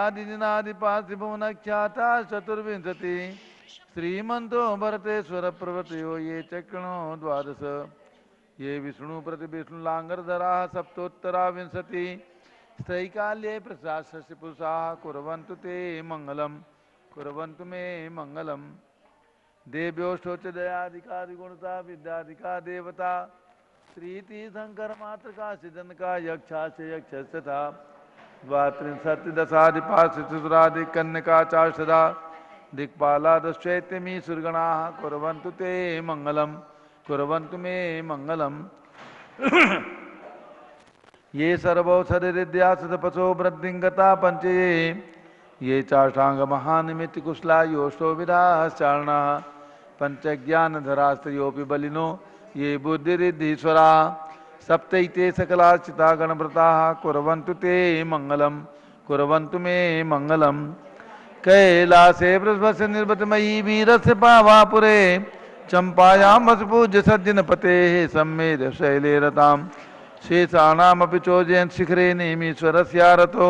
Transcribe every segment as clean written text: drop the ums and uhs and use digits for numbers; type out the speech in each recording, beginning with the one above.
ब्रह्मादिनादिपासिभुवनख्याता चतुर्विंशति श्रीमन्तो भरतेश्वर प्रवृत्तयो ये चक्रणो द्वादश ये विष्णु प्रतिविष्णुलांगरधरा सप्तोत्तरा विंशति स्त्रैकाल्ये प्रशास्य पुरुषाः कुर्वन्तु ते मङ्गलम् कुर्वन्तु मे मङ्गलम् देव्योष्टोच्च दयाधिकादिगुणता विद्याधिका देवता श्रीति शंकर मातृका सिजनका यक्षा से यक्षता द्वात्रिंशत्दशाधिपाशचतुराधिक कन्यका चाष्टदा दिक्पालादश्चैत्यमी सुरगणाः कुर्वन्तु ते मङ्गलम् कुर्वन्तु मे मङ्गलम् ये सर्वौषधिरिद्या सतपसो वृद्धिङ्गता पञ्चये ये चाष्टाङ्गमहानिमित्तकुशला योष्टो विधाश्चारणाः पञ्चज्ञानधरास्त्रयोऽपि बलिनो ये बुद्धिरिद्धीश्वरा सप्तैते सकलाश्चिता गणव्रताः कुर्वन्तु ते मङ्गलम् कुर्वन्तु मे मङ्गलम् कैलासे वृषभस्य निर्वतमयी वीरस्य पावापुरे चम्पायां वसुपूज्य सज्जनपतेः सम्मेद शैले रतां शेषाणामपि चोजयन् शिखरे नेमीश्वरस्यारतो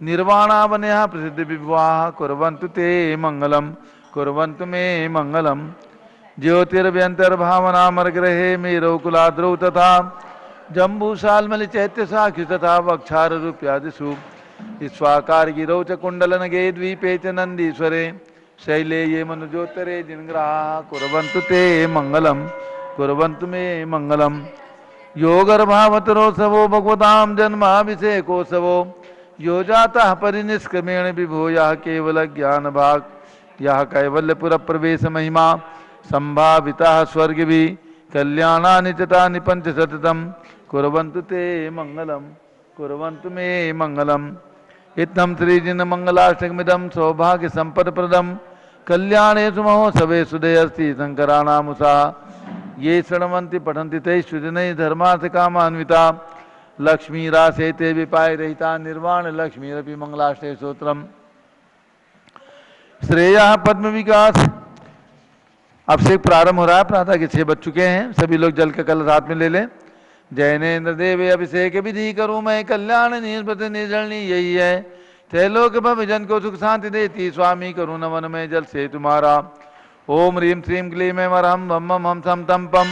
निर्वाणावन्यः प्रसिद्धविभवाः कुर्वन्तु ते मङ्गलम् कुर्वन्तु मे मङ्गलम् ज्योतिर्व्यन्तर्भावनामर्ग्रहे मेरौकुलाद्रौ तथा जम्बूशाल्मलिचैत्यशाखि तथा वक्षाररूप्यादिषु स्वाकारगिरौ च कुण्डलनगे द्वीपे च नन्दीश्वरे शैले ये मनुजोत्तरे जिनग्रहाः कुर्वन्तु ते मङ्गलम् कुर्वन्तु मे मङ्गलम् योगर्भावतरोत्सवो भगवतां जन्माभिषेकोत्सवो यो जातः परिनिष्क्रमेण विभो यः केवलज्ञानभाक् यः कैवल्यपुरप्रवेशमहिमा सम्भावितः स्वर्गभिः कल्याणानि च तानि पञ्चशतम् कुर्वन्तु ते मङ्गलम् कुर्वन्तु मे मङ्गलम् इत्थं श्रीजिनमङ्गलाष्टकमिदं सौभाग्यसम्पत्प्रदं कल्याणेषु महोत्सवेषु दयस्ति शङ्कराणामुषा ये शृण्वन्ति पठन्ति तैः सुजनैः धर्मार्थकामान्विता लक्ष्मीरासेते विपायरहिता निर्वाणलक्ष्मीरपि मङ्गलाष्टके स्तोत्रम् श्रेयः पद्म विकास। अब से प्रारंभ हो रहा है, प्रातः के 6 बज चुके हैं, सभी लोग जल का कलश हाथ में ले लें। जैनेन्द्र देव अभिषेक विधि करूँ मैं कल्याण निर्भृत निर्जलनी यही है, त्रैलोक भविजन को सुख शांति देती स्वामी करूँ नमन में जल से तुम्हारा। ओम ह्रीं श्रीं क्लीं ऐं वरहं वम मम हम सम तम पम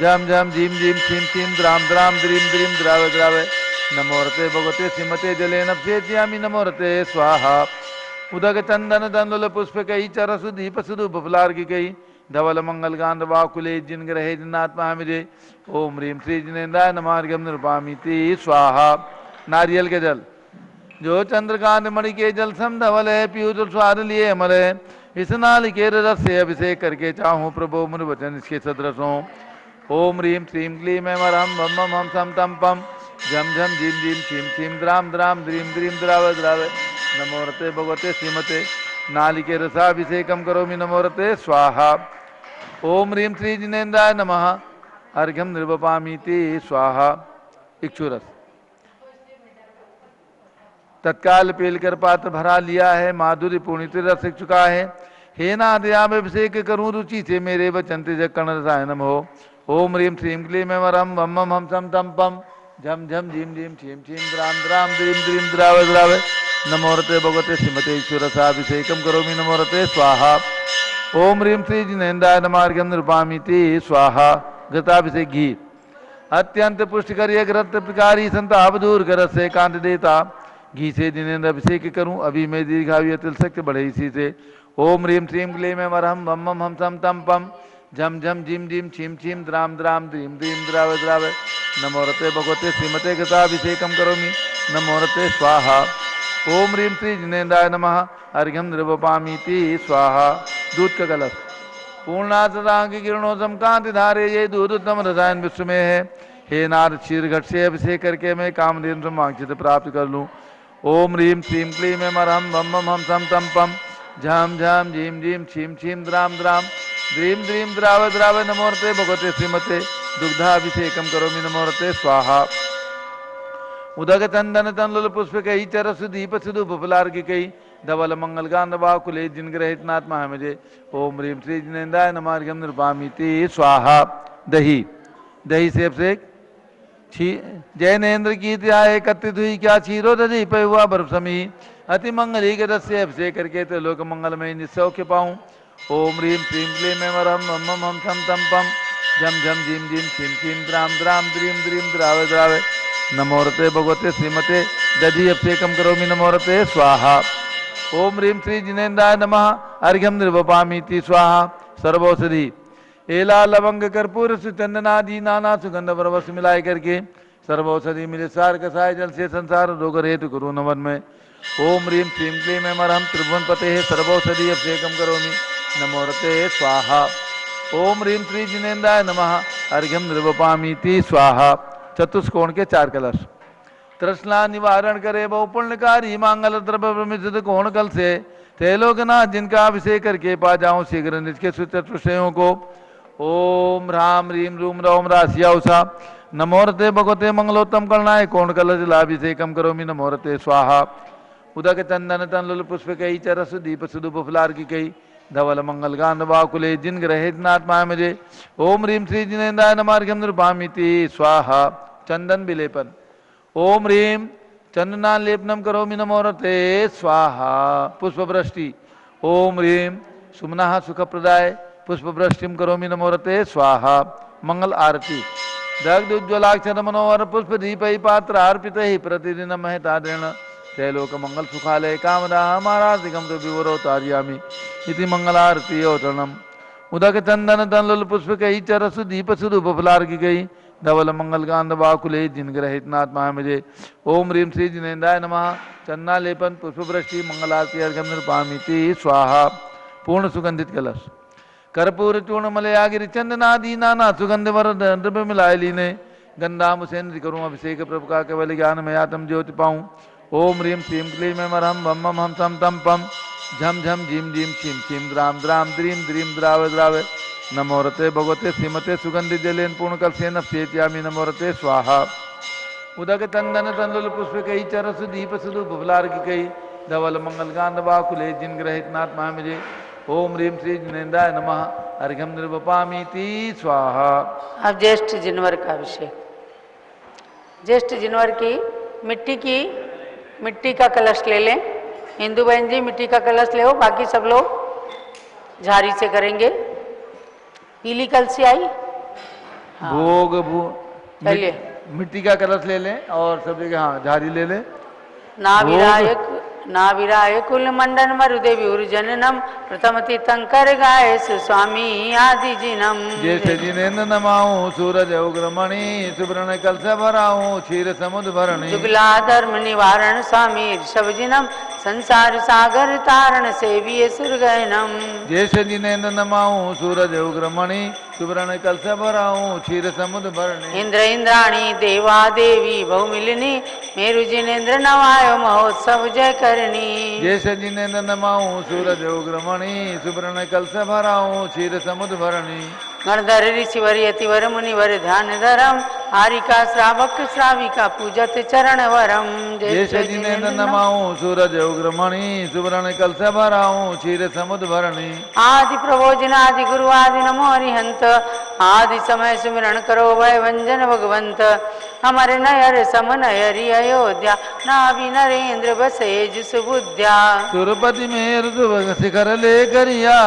झम झम झीम झीम छीम छीम द्राम द्राम द्रीम द्रीम द्राव द्राव नमोरते भगवते श्रीमते जलेन प्येत्यामि नमोरते स्वाहा। उदक चंदन दंदुल पुष्प कई चरसु दीप सुदु बफलार्घि कई धवल मंगल गांध वाकुले जिन ग्रहे जिनात्मा मिजे। ओम ह्रीं श्री जिनेन्द्राय नमार्गम निरूपामिति स्वाहा। नारियल के जल जो चंद्रकांत मणि के जल सम धवल है पीयूष स्वाद लिए अमर है, इस नाल के रस से अभिषेक करके चाहूँ प्रभु मुनि वचन इसके सदृशों। ओम ह्रीं श्रीं क्लीं ऐं वरहं वम मम हम सम तम पम झम झम झीम झीम छीम छीम द्राम द्राम द्रीम द्रीम द्राव द्राव नमोरते भगवते श्रीमते नालिके रसाभिषेकम करोमि नमोरते स्वाहा। ओम ह्रीं श्री जिनेन्द्राय नमः अर्घ्यम निर्वपामीति स्वाहा। इक्षुरस तत्काल पेलकर पात्र भरा लिया है, माधुर्य पूर्णित रस सिक चुका है। हे नाथ आप अभिषेक करूं रुचि से मेरे वचन तेज कर्ण रसायन हो। ओम ह्रीं श्रीं क्लीं ऐं वरहं वम मम हम सम तम पम झम झम झीम झीम छीम छीम द्राम द्राम द्रीम द्रीम द्राव द्राव नमोरते भगवते श्रीमते ईश्वरसाभिषेकम करोमि नमोरते स्वाहा। ओम ह्रीं श्री जिनेन्द्राय नमार्घ्यम निरूपामीति स्वाहा। घृताभिषेक घी अत्यंत पुष्टिकर घृत प्रकारी संताप दूर कर से कांत देता घी से जिनेन्द्र अभिषेक करूं अभी मैं दीर्घायु तिल शक्ति बढ़े इसी से। ओम ह्रीं श्रीं क्लीं ऐं वरहं वम मम हम सम तम पम झम झम झीम झीम छीम छीम द्राम द्राम द्रीम द्रीम द्राव द्राव नमोरते भगवते श्रीमते घृताभिषेकम करोमि नमोरते स्वाहा। ओम ह्रीं श्री जिनेन्द्राय नमः अर्घ्यम निर्वपामीति स्वाहा। दूध का कलश पूर्णाचांग किरणों समकांति धारे ये दूध उत्तम रसायन विश्व में है। हे नाथ क्षीर घट से अभिषेक करके मैं कामधेनु से वांछित प्राप्त कर लूँ। ओम ह्रीं श्रीं क्लीं ऐं वरहं वम मम हम सम तम पम झम झम झीम झीम छीम छीम द्राम द्राम द्रीम द्रीम द्राव द्राव नमोरते भगवते श्रीमते दुग्धाभिषेकम करोमि नमोरते स्वाहा। उदक चंदन तंदुल पुष्प कई चरस दीप सुदु बफलार्घि कई धवल मंगल गांध वाकुले जिन ग्रहित नात्मा मुझे। ओम ह्रीं श्री जिनेन्द्राय नमार्घ्यम निरूपामीति स्वाहा। दही दही से अभिषेक जैनेन्द्र की त्याय एकत्रित हुई क्या क्षीरो दधी पे हुआ बर्फ समी अति मंगली के रस से अभिषेक करके तो लोक मंगलमय निसौख्य पाऊं। ओम ह्रीं श्रीं क्लीं ऐं वरं मम मम हम थम तम पम झम झम झीम झीम छीम छीम द्राम द्राम द्रीम द्रीम द्रावे द्रावे नमोरते भगवते श्रीमते दधि अभिषेकम करोमि नमोरते स्वाहा। ओम ह्रीं श्री जिनेन्द्राय नमः अर्घ्यम निर्वपामीति स्वाहा। सर्वौषधि एला लवंग कर्पूर सुचंदनादि नाना सुगंध परवश मिलाए करके सर्वौषधि मिले सार कसाय जल से संसार रोग हेतु करो नवन में। ओम ह्रीं श्रीं क्लीं ऐं वरं त्रिभुवन पते सर्वौषधि अभिषेकम करोमि नमोरते स्वाहा। ओम ह्रीं श्री जिनेन्द्राय नमः अर्घ्यम निर्वपामीति स्वाहा। चतुष्कोण के 4 कलश। तृष्णा निवारण करे बहु पुण्यकारी मांगल द्रव्य प्रमित कोण कल से ते लोकनाथ जिनका अभिषेक करके पा जाऊं शीघ्र निज के चतुष्टयों को। ओम राम ह्रीं रूम रौम राशिया उषा नमोरते भगवते मंगलोत्तम करणाय कोण कलश लाभिषेकम करोमि नमोरते स्वाहा। उदक चंदन तनलुल पुष्प कई चरस दीप सुदुप फुलार की कई धवल मंगल गांध बाकुले जिन ग्रहे नात्मा मुझे। ओम ह्रीं श्री जिनेन्द्राय नमः अर्घ्यम निर्वपामीति स्वाहा। चंदन विलेपन। ओम ह्रीं चंदना लेपनम करोमि नमोरते स्वाहा। पुष्पवृष्टि। ओम ह्रीं सुमनः सुखप्रदाय पुष्पवृष्टिम करोमि नमोरते स्वाहा। मंगल आरती। दग्ध उज्ज्वलाक्षर मनोहर पुष्प दीपै पात्र अर्पित ही प्रतिदिन महताद्रेण त्रैलोक मंगल सुखालय कामदा हमाराधिकम तो विवरो तार्यामि इति मंगलारती औतरणम। उदक चंदन तनलुल पुष्प कई चरसु दीप सुदुप फुलार की गई धवल मंगल गांध बाकुले जिन ग्रहित नात्मा मुझे। ओम ह्रीं श्री जिनेन्द्राय नमः चन्ना लेपन पुष्पवृष्टि मंगलारती अर्घ्यम निर्वपामीति स्वाहा। पूर्ण सुगंधित कलश। कर्पूर चूर्ण मलयागिरि चंदनादि नाना सुगंध वर द्रव्य मिलाए लीने गंधा मुसेन्द्र करूँ अभिषेक प्रभु का केवल ज्ञान में आत्म ज्योति पाऊं। ओम ह्रीं श्रीं क्लीं ऐं वरं मम मम हम सम तम पम झम झम झीम झीम छीम छीम द्राम द्राम द्रीम द्रीम द्रावे द्रावे नमोरते भगवते श्रीमते सुगंधि जलेन पूर्ण कलसेन अभिषेच्यामि नमोरते स्वाहा। उदक चंदन तनलुल पुष्प कई चरस दीप सुदुप फुलार की कई धवल मंगल गांध बाकुले जिन ग्रहित नात्मा मुझे। ओम ह्रीं श्री जिनेन्द्राय नमः अर्घ्यम निर्वपामीति स्वाहा। अब ज्येष्ठ जिनवर का अभिषेक। ज्येष्ठ जिनवर की मिट्टी का कलश ले लें। हिंदू बहन जी मिट्टी का कलश ले हो, बाकी सब लोग झाड़ी से करेंगे। पीली कलसी आई। हाँ। भोग चलिए मिट्टी का कलश ले लें और सब जगह हाँ झाड़ी ले लें। नाविराय कुल मंडन मरुदेवी उर्जननम प्रथम तीर्थंकर गाय स्वामी आदि जिनम। ज्येष्ठ जिनेन्द्र नमाऊं सूरज उग्रमणि सुब्रण कलश भराऊं क्षीर समुद्र भरणी। जुगला धर्म निवारण स्वामी ऋषभ जिनम संसार सागर तारण सेविये सुरगयनम। ज्येष्ठ जिनेन्द्र नमाऊं सूरज उग्रमणि सुब्रण कलश भराऊं क्षीर समुद्र भरणी। इंद्र इंद्राणी देवा देवी बहुमिलिनी मेरु जिनेन्द्र नवायो महोत्सव जय करनी। ज्येष्ठ जिनेन्द्र नमाऊं सूरज उग्रमणि सुब्रण कलश भराऊं क्षीर समुद्र भरणी। गणधर ऋषिवर यतिवर मुनिवर ध्यान धरम हारिका श्रावक श्राविका पूजत चरण वरम। ज्येष्ठ जिनेन्द्र नमाऊं सूरज उग्रमणि सुब्रण कलश भराऊं क्षीर समुद्र भरणी। आदि प्रभोजन आदि गुरु आदि नमो हरिहंत आदि समय सुमिरण करो भय भंजन भगवंत। हमारे नयर सम नयरी अयोध्या नाभि नरेंद्र बसेज सुबुद्ध्या। सुरपति में शिखर ले करिया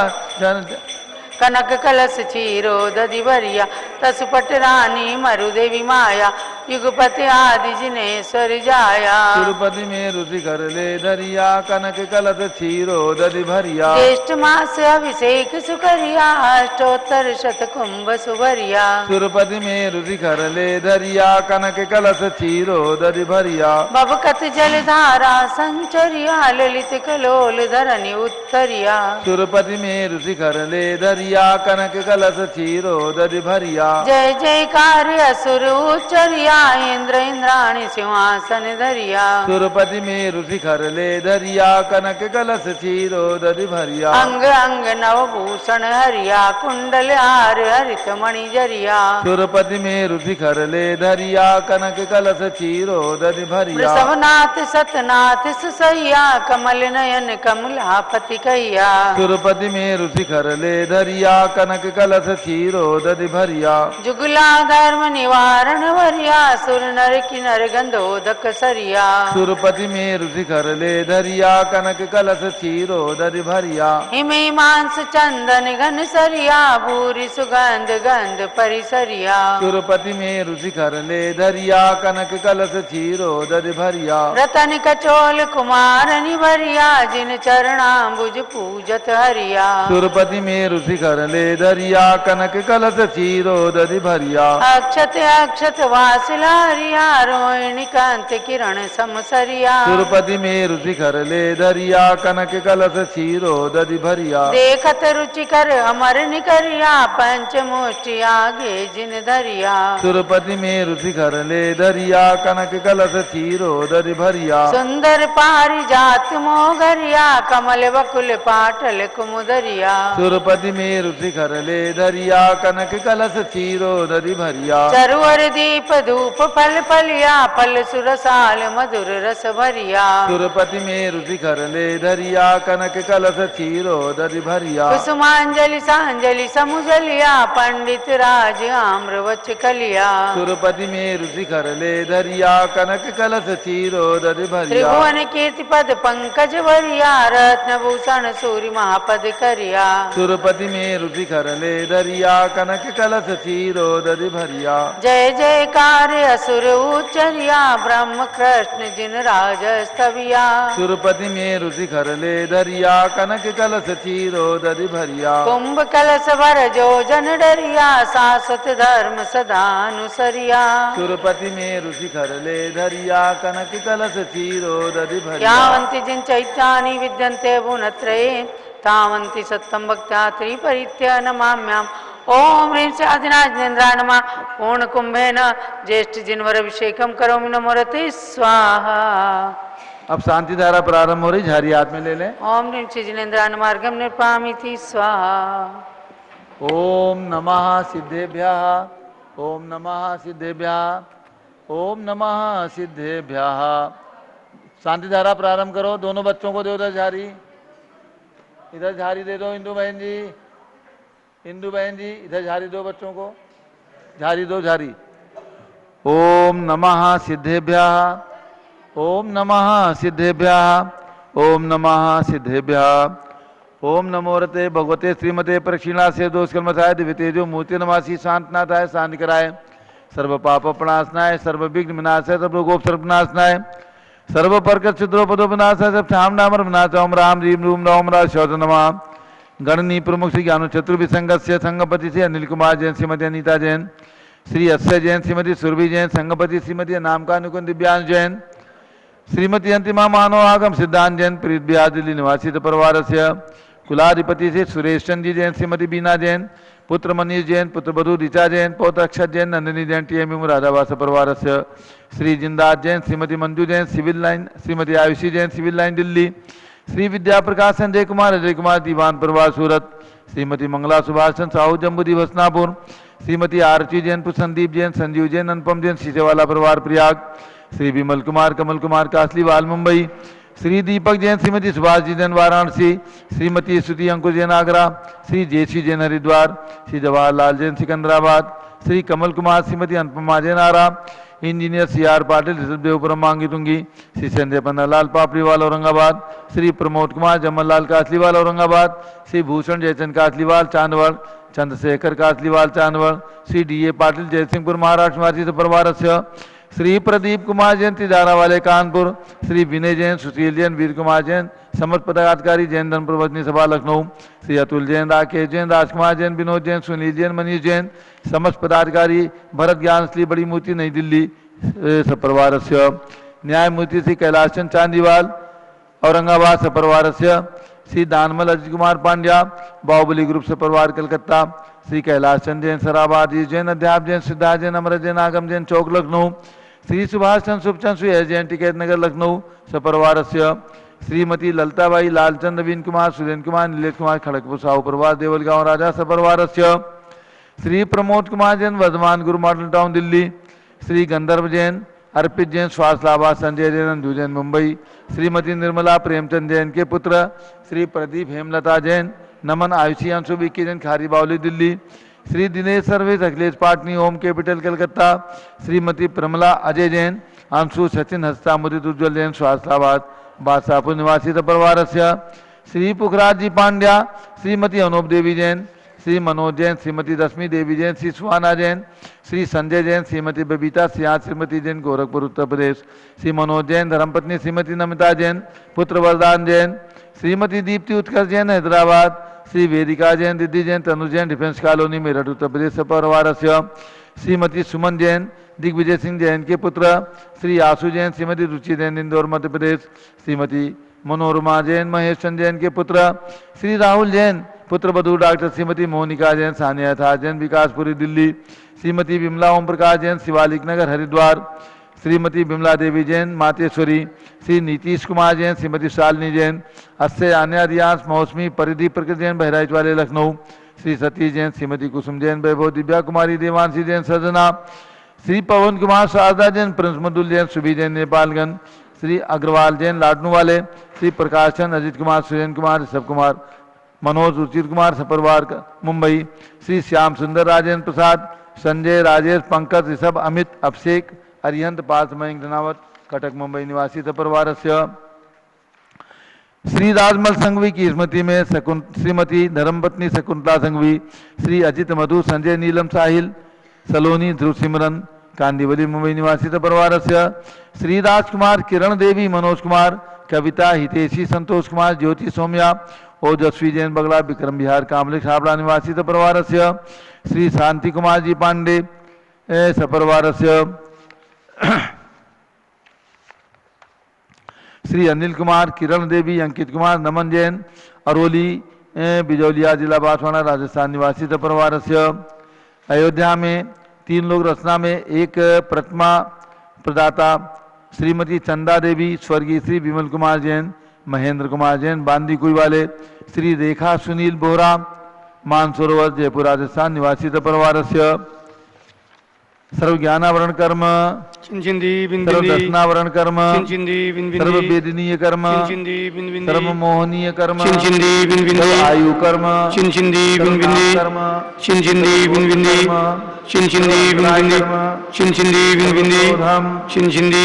कनक कलश चीरो दधि भरिया तसुपट रानी मरुदेवी माया युगपति आदि जिनेश्वर जाया। तिरुपति में रुचि कर ले धरिया कनक कलश चीरो दधि भरिया। ज्येष्ठ मास अभिषेक सुकरिया अष्टोत्तर शत कुंभ सुभरिया। तिरुपति में रुचि कर ले धरिया कनक कलश चीरो दधि भरिया। बबकत जलधारा संचरिया ललित कलोल धरनी उत्तरिया। तिरुपति में रुचि कर ले धरिया कनक कलश चीरो दधि भरिया। जय जयकार असुर उच्चरिया इंद्र इंद्राणी सिंहासन धरिया। तिरुपति में रुचि कर ले धरिया कनक कलश चीरो दधि भरिया। अंग अंग नवभूषण हरिया कुंडल हार हरित मणि जरिया। तिरुपति में रुचि कर ले धरिया कनक कलश चीरो दधि भरिया। वृषभनाथ सतनाथ सुसैया कमल नयन कमलापति कैया। तिरुपति में रुचि कर ले धरिया कनक कलश चीरो दधि भरिया। जुगला धर्म निवारण वरिया सुर नर किनर गंधोदक सरिया सुरपति मेरु शिखर ले धरिया कनक कलश चीरो दरि भरिया हिमे मांस चंदन घन सरिया भूरि सुगंध गंध परिसरिया सुरपति मेरु शिखर ले धरिया कनक कलश चीरो दरि भरिया रतन कचोल कुमार निभरिया जिन चरणाम्बुज पूजत हरिया सुरपति मेरु शिखर ले धरिया कनक कलश चीरो दरि भरिया अक्षत अक्षत वासिला हरिया रोहिणी कांत किरण समसरिया सुरपति मेरु शिखर ले धरिया कनक कलश चीरो दरि भरिया देखत रुचिकर अमर निकरिया पंचमुष्टि आगे जिन धरिया सुरपति मेरु शिखर ले धरिया कनक कलश चीरो दरि भरिया सुंदर पारिजात मोगरिया कमल बकुल पाटल कुमुदरिया सुरपति मेरु शिखर ले धरिया कनक कलश चीरो दरि भरिया चरुअर दीप धूप फल फलिया फल सुरसाल मधुर रस भरिया सुरपति मेरु शिखर ले धरिया कनक कलश चीरो दरि भरिया कुसुमांजलि सांजलि समुजलिया पंडित राज आम्रवच कलिया सुरपति मेरु शिखर ले धरिया कनक कलश चीरो दरि भरिया त्रिभुवन कीर्ति पद पंकज वरिया रत्न भूषण सूर्य महापद करिया सुरपति मेरु शिखर ले धरिया कनक कलश चीरो दरि भरिया जय जयकार असुर उच्चरिया ब्रह्म कृष्ण जिन राज स्तविया सुरपति मेरु शिखर ले धरिया कनक कलश चीरो दरि भरिया कुंभ कलश भर जो जन डरिया शाश्वत धर्म सदा अनुसरिया सुरपति मेरु शिखर ले धरिया कनक कलश चीरो दरि भरिया यावन्ति जिन चैत्यानि विद्यन्ते भुवनत्रये तावन्ति सत्तं भक्त्या त्रिपरित्य नमाम्याम् ओम ह्रीं से आदिनाथेन्द्राय नमः पूर्ण कुंभेन ज्येष्ठ जिनवर अभिषेकम करोमि नमोरते स्वाहा। अब शांति धारा प्रारंभ हो रही, झारी हाथ में ले लें। ओम ह्रीं से जिनेन्द्राय मार्गम निर्पामिति स्वाहा। ओम नमः सिद्धेभ्यः, ओम नमः सिद्धेभ्यः, ओम नमः सिद्धेभ्यः। शांति धारा प्रारंभ करो। दोनों बच्चों को दो उधर झारी, इधर झारी दे दो। इंदु बहन जी, इंदु बहन जी इधर झारी दो बच्चों को, झारी दो झारी। ओम नमः सिद्धेभ्यः, ओम नमः सिद्धेभ्यः, ओम नमः सिद्धेभ्यः। ओम नमोरते भगवते श्रीमते प्रक्षिणा से दोष कलमसाय दिव्य तेजो मूर्ति नमासी शांतनाथाय शांति कराय सर्व पाप प्रणाशनाय सर्व विघ्न विनाशाय सर्व गोप सर्वनाशनाय सर्व परकट चिद्रोपदो विनाशाय सब शाम नामर विनाश ओम राम रीम रूम राम राज शौच नमः। गणनी प्रमुख श्री ज्ञान चतुर्विसंगत से संगपति से अनिल कुमार जैन, श्रीमती अनीता जैन, श्री अक्षय जैन, श्रीमती सुरभि जैन, संगपति श्रीमती नामकानुकुंद दिव्यांश जैन, श्रीमती अंतिमा मानव आगम सिद्धांत जैन, प्रीत बिहार दिल्ली निवासी परिवार से कुलाधिपति से सुरेश चंद जी जैन, श्रीमती बीना जैन, पुत्र मनीष जैन, पुत्र बधु ऋचा जैन, पौत्र अक्षत जैन, नंदिनी जैन, टीएमयू राधावास परिवार से Shri Jindas Jain, Shrimati Manju Jain civil line, Shrimati Ayushi Jain civil line Delhi, Shri Vidya Prakash Sanjay Kumar Ajay Kumar Diwan परिवार सूरत, श्रीमती मंगला सुभाषचंद साहू जम्बू दिवसनापुर, श्रीमती आरती जैन, संदीप जैन, संजीव जैन, अनुपम जैन सीसेवाला परिवार प्रयाग, श्री विमल कुमार कमल कुमार कासलीवाल मुंबई, श्री दीपक जैन, श्रीमती सुभाष जी जैन वाराणसी, श्रीमती स्तुति अंकुर जैन आगरा, श्री जयश्री जैन हरिद्वार, श्री जवाहरलाल जैन सिकंदराबाद, श्री कमल कुमार, श्रीमती अनुपमा जैन आरा, इंजीनियर CR पाटिल ऋषभदेवपुरम मांगी तुंगी, श्री संजय पन्नालाल पापड़ीवाल औरंगाबाद, श्री प्रमोद कुमार जमललाल कासलीवाल औरंगाबाद, श्री भूषण जयचंद कासलीवाल चांदवड़, चंद्रशेखर कासलीवाल चांदवड़, श्री DA पाटिल जयसिंहपुर महाराष्ट्र निवासी परिवार से श्री प्रदीप कुमार जैन तिजारा वाले कानपुर, श्री विनय जैन, सुशील जैन, वीर कुमार जैन समस्त पदाधिकारी जैन धन प्रवचनी सभा लखनऊ, श्री अतुल जैन, राकेश जैन, राजकुमार जैन, विनोद जैन, सुनील जैन, मनीष जैन समस्त पदाधिकारी भरत ज्ञान श्री बड़ी मूर्ति नई दिल्ली सपरिवार से न्यायमूर्ति श्री कैलाश चंद चांदीवाल औरंगाबाद सपरिवार से श्री दानमल अजित कुमार पांड्या बाहुबली ग्रुप सपरिवार कलकत्ता, श्री कैलाश चंद जैन सराबाद जैन, अध्याप जैन, सिद्धार्थ जैन, अमृत जैन, आगम जैन चौक लखनऊ, श्री सुभाष चंद शुभचंद श्री जैन टिकैत नगर लखनऊ सपरिवार से श्रीमती ललताबाई लालचंद नवीन कुमार सुरेंद्र कुमार नीलेश कुमार खड़गपुर साहू परिवार देवलगांव राजा सपरिवार से श्री प्रमोद कुमार जैन वर्धमान गुरु मॉडल टाउन दिल्ली, श्री गंधर्व जैन, अर्पित जैन स्वास्थ्यलाभा, संजय जैन, अंजू जैन मुंबई, श्रीमती निर्मला प्रेमचंद जैन के पुत्र श्री प्रदीप हेमलता जैन, नमन आयुषी अंशु विक्की जैन खारी बावली दिल्ली, श्री दिनेश सर्वेश अखिलेश पाटनी ओम कैपिटल कलकत्ता, श्रीमती प्रमला अजय जैन अंशु सचिन हस्ता मुदित उज्ज्वल जैन स्वास्थ्याबाद बादशाहपुर निवासी परिवार से, श्री पुखराज जी पांड्या श्रीमती अनूप देवी जैन, श्री मनोज जैन श्रीमती रश्मि देवी जैन, श्री सुहाना जैन, श्री संजय जैन श्रीमती बबीता सिंह श्रीमती जैन गोरखपुर उत्तर प्रदेश, श्री मनोज जैन धर्मपत्नी श्रीमती नमिता जैन, पुत्र वरदान जैन, श्रीमती दीप्ति उत्कर्ष जैन हैदराबाद, श्री वेदिका जैन दिद्दी जैन तनु जैन डिफेंस कॉलोनी मेरठ उत्तर प्रदेश परिवार से, श्रीमती सुमन जैन दिग्विजय सिंह जैन के पुत्र, श्री आशु जैन श्रीमती रुचि जैन इंदौर मध्य प्रदेश, श्रीमती मनोरमा जैन महेश चंद जैन के पुत्र, श्री राहुल जैन पुत्र वधु डॉक्टर श्रीमती मोनिका जैन सानिया था जैन विकासपुरी दिल्ली, श्रीमती विमला ओम प्रकाश जैन शिवालिक नगर हरिद्वार, श्रीमती विमला देवी जैन मातेश्वरी, श्री नीतीश कुमार जैन श्रीमती शालिनी जैन अस्य आन्या रियांश मौसमी परिधि प्रकृति जैन बहराइच वाले लखनऊ, श्री सतीश जैन श्रीमती कुसुम जैन वैभव दिव्या कुमारी देवांशी जैन सजना, श्री पवन कुमार शारदा जैन प्रिंस मदुल जैन सुबी जैन नेपालगंज, श्री अग्रवाल जैन लाडनू वाले, श्री प्रकाश चंद अजित कुमार सुरेन कुमार ऋषभ कुमार मनोज रुचिर कुमार सपरवार मुंबई, श्री श्याम सुंदर राजेंद्र प्रसाद संजय राजेश पंकज ऋषभ अमित अभिषेक अरिहंत पार्थ मयंक धनावत कटक मुंबई निवासी परिवार से, श्री राजमल संघवी की स्मृति में श्रीमती धर्मपत्नी शकुंतला संघवी, श्री अजित मधु संजय नीलम साहिल सलोनी ध्रुव सिमरन कांदीवली मुंबई निवासी परिवार से, श्री राजकुमार किरण देवी मनोज कुमार कविता हितेशी संतोष कुमार ज्योति सौम्या ओजस्वी जैन बगला विक्रम बिहार कामले छाबड़ा निवासी परिवार से, श्री शांति कुमार जी पांडे सपरिवार से, श्री अनिल कुमार किरण देवी अंकित कुमार नमन जैन अरोली बिजौलिया जिला बांसवाड़ा राजस्थान निवासी परिवार से, अयोध्या में 3 लोग रचना में एक प्रतिमा प्रदाता श्रीमती चंदा देवी स्वर्गीय श्री विमल कुमार जैन महेंद्र कुमार जैन बांदी कुई वाले, श्री रेखा सुनील बोहरा मानसरोवर जयपुर राजस्थान निवासी परिवार से, सर्वज्ञानावरण कर्म सर्वदर्शनावरण कर्म सर्ववेदनीय कर्म सर्वमोहनीय कर्म आयु कर्म कर्म Chinchindi Vinvindi Chinchindi Vinvindi Chinchindi Vinvindi Chinchindi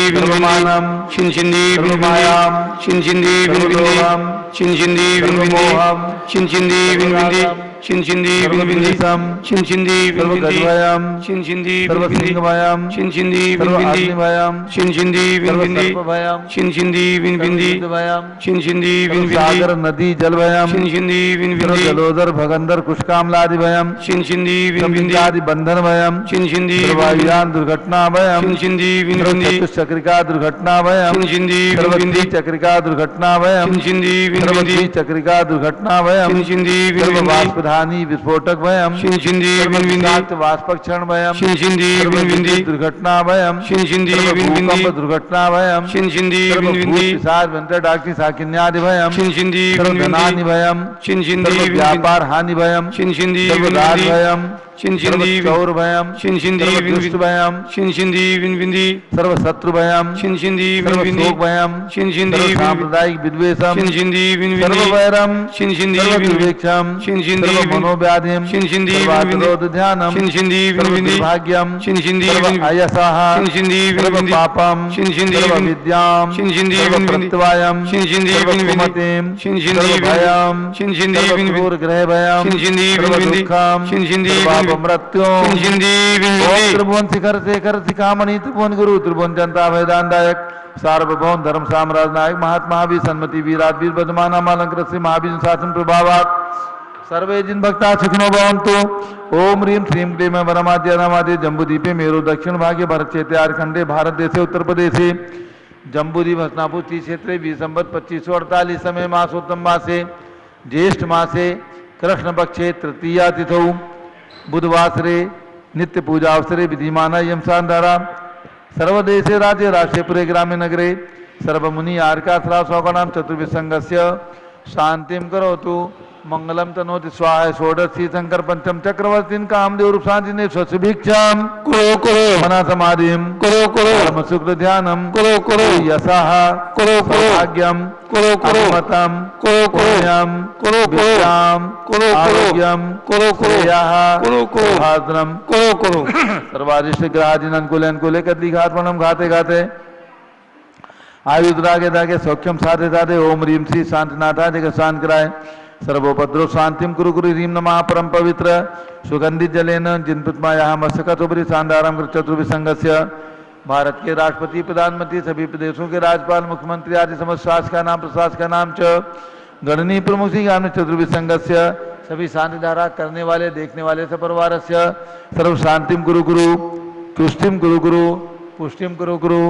Vinvindi Chinchindi Vinvindi Chinchindi Vinvindi Chinchindi Vinvindi सागर नदी जल भयम Chinchindi Vinvindi जलोदर भगंदर कुशकामलादि भयम Chinchindi Vinvindi आदि बंधन भयम Chinchindi वायुयान दुर्घटना भयम Chinchindi Vinvindi चक्रिका दुर्घटना भयम Chinchindi Vinvindi चक्रिका दुर्घटना भयम Chinchindi Vinvindi चक्रिका दुर्घटना भयम Chinchindi Vinvindi प्रधानी विस्फोटक भयम Chinchindi Vinvindi वाष्पक्षण भयम Chinchindi Vinvindi दुर्घटना भयम Chinchindi Vinvindi दुर्घटना भयम Chinchindi Vinvindi वेंटर डाक्टी साकिन्यादि भयम Chinchindi धनानि भयम Chinchindi व्यापार हानि भयम Chinchindi सर्वदार Vinvindi भयम Chinchindi चौर भयम Chinchindi दुष्ट भयम Chinchindi Vinvindi सर्व शत्रु भयम Chinchindi सर्व Vinvindi शोक भयम Chinchindi सर्व Vinvindi सांप्रदायिक विद्वेषम Chinchindi सर्व Vinvindi वैरम Chinchindi सर्व Vinvindi दुर्भिक्षम Chinchindi सर्व Vinvindi मनोव्याधिम Chinchindi सर्व Vinvindi अतिरोध ध्यानम Chinchindi सर्व Vinvindi दुर्भाग्यम Chinchindi सर्व Vinvindi अयसः Chinchindi सर्व Vinvindi पापम Chinchindi सर्व Vinvindi विद्याम Chinchindi सर्व Vinvindi प्रत्यवायम Chinchindi सर्व Vinvindi कुमतिम Chinchindi सर्व Vinvindi भयम Chinchindi सर्व Vinvindi क्रूर ग्रह भयम Chinchindi सर्व Vinvindi दुःखम Chinchindi सर्व Vinvindi मृत्युम Chinchindi ओम Vinvindi त्रिभुवन शिखर शेखर शिखामणि त्रिभुवन गुरु त्रिभुवन जनता वेदांतायक सार्वभौम धर्म साम्राज्य नायक महात्मा भी सन्मति वीराट वीर बदमाना मालंकृत श्री महावीर शासन प्रभावात सर्वे जिन भक्ता सुखिनो भवन्तु ओम ह्रीं श्रीं क्लीं वरमाद्य नामादि जम्बूदीपे मेरो दक्षिण भागे भरत क्षेत्रे आरखंडे भारत देशे उत्तर प्रदेशे जम्बूद्वीप हस्तिनापुर क्षेत्रे 20 संवत 2548 समय मासोत्तम मासे ज्येष्ठ मासे कृष्ण पक्षे तृतीया तिथौ बुधवासरे नित्य पूजा अवसरे विधिमाना यम सांधारा सर्वदेशे राज्य राष्ट्रपुरे ग्रामे नगरे सर्वमुनि आर्का श्राव सौकनाम चतुर्विसंगस्य शांतिम करोतु मंगलम तनोति स्वाहा षोडशी शंकर पंचम चक्रवर्तीन कामदेव रूपशांतिने स्वस्भिक्षाम करो करो मना समाधिम करो करो परम शुक्र ध्यानम करो करो यशः करो करो सौभाग्यम करो करो अनुमतम करो करो पुण्यम करो करो विद्याम करो करो आरोग्यम करो करो श्रेयः करो करो भाद्रम करो करो सर्वादिष्ट ग्रहादीन अनुकूले अनुकूले कदली घातमनम घाते घाते आयुद्रागे दागे सौख्यम साधे साधे ओम ह्रीम श्री शांतिनाथा जगह शांत कराए सर्वोपद्रव शांतिम कुरु कुरु ह्रीम नमः परम पवित्र सुगंधित जलेन जिन प्रतिमायाः मस्तकतोपरि शांताराम चतुर्विसंगस्य भारत के राष्ट्रपति प्रधानमंत्री सभी प्रदेशों के राज्यपाल मुख्यमंत्री आदि समस्त शासक का नाम प्रशासक का नाम च गणनीय प्रमुख श्री ज्ञान चतुर्विसंगस्य सभी शांति धारा करने वाले देखने वाले सपरिवारस्य सर्व शांतिम गुरु गुरु तुष्टिम गुरु गुरु पुष्टिम गुरु गुरु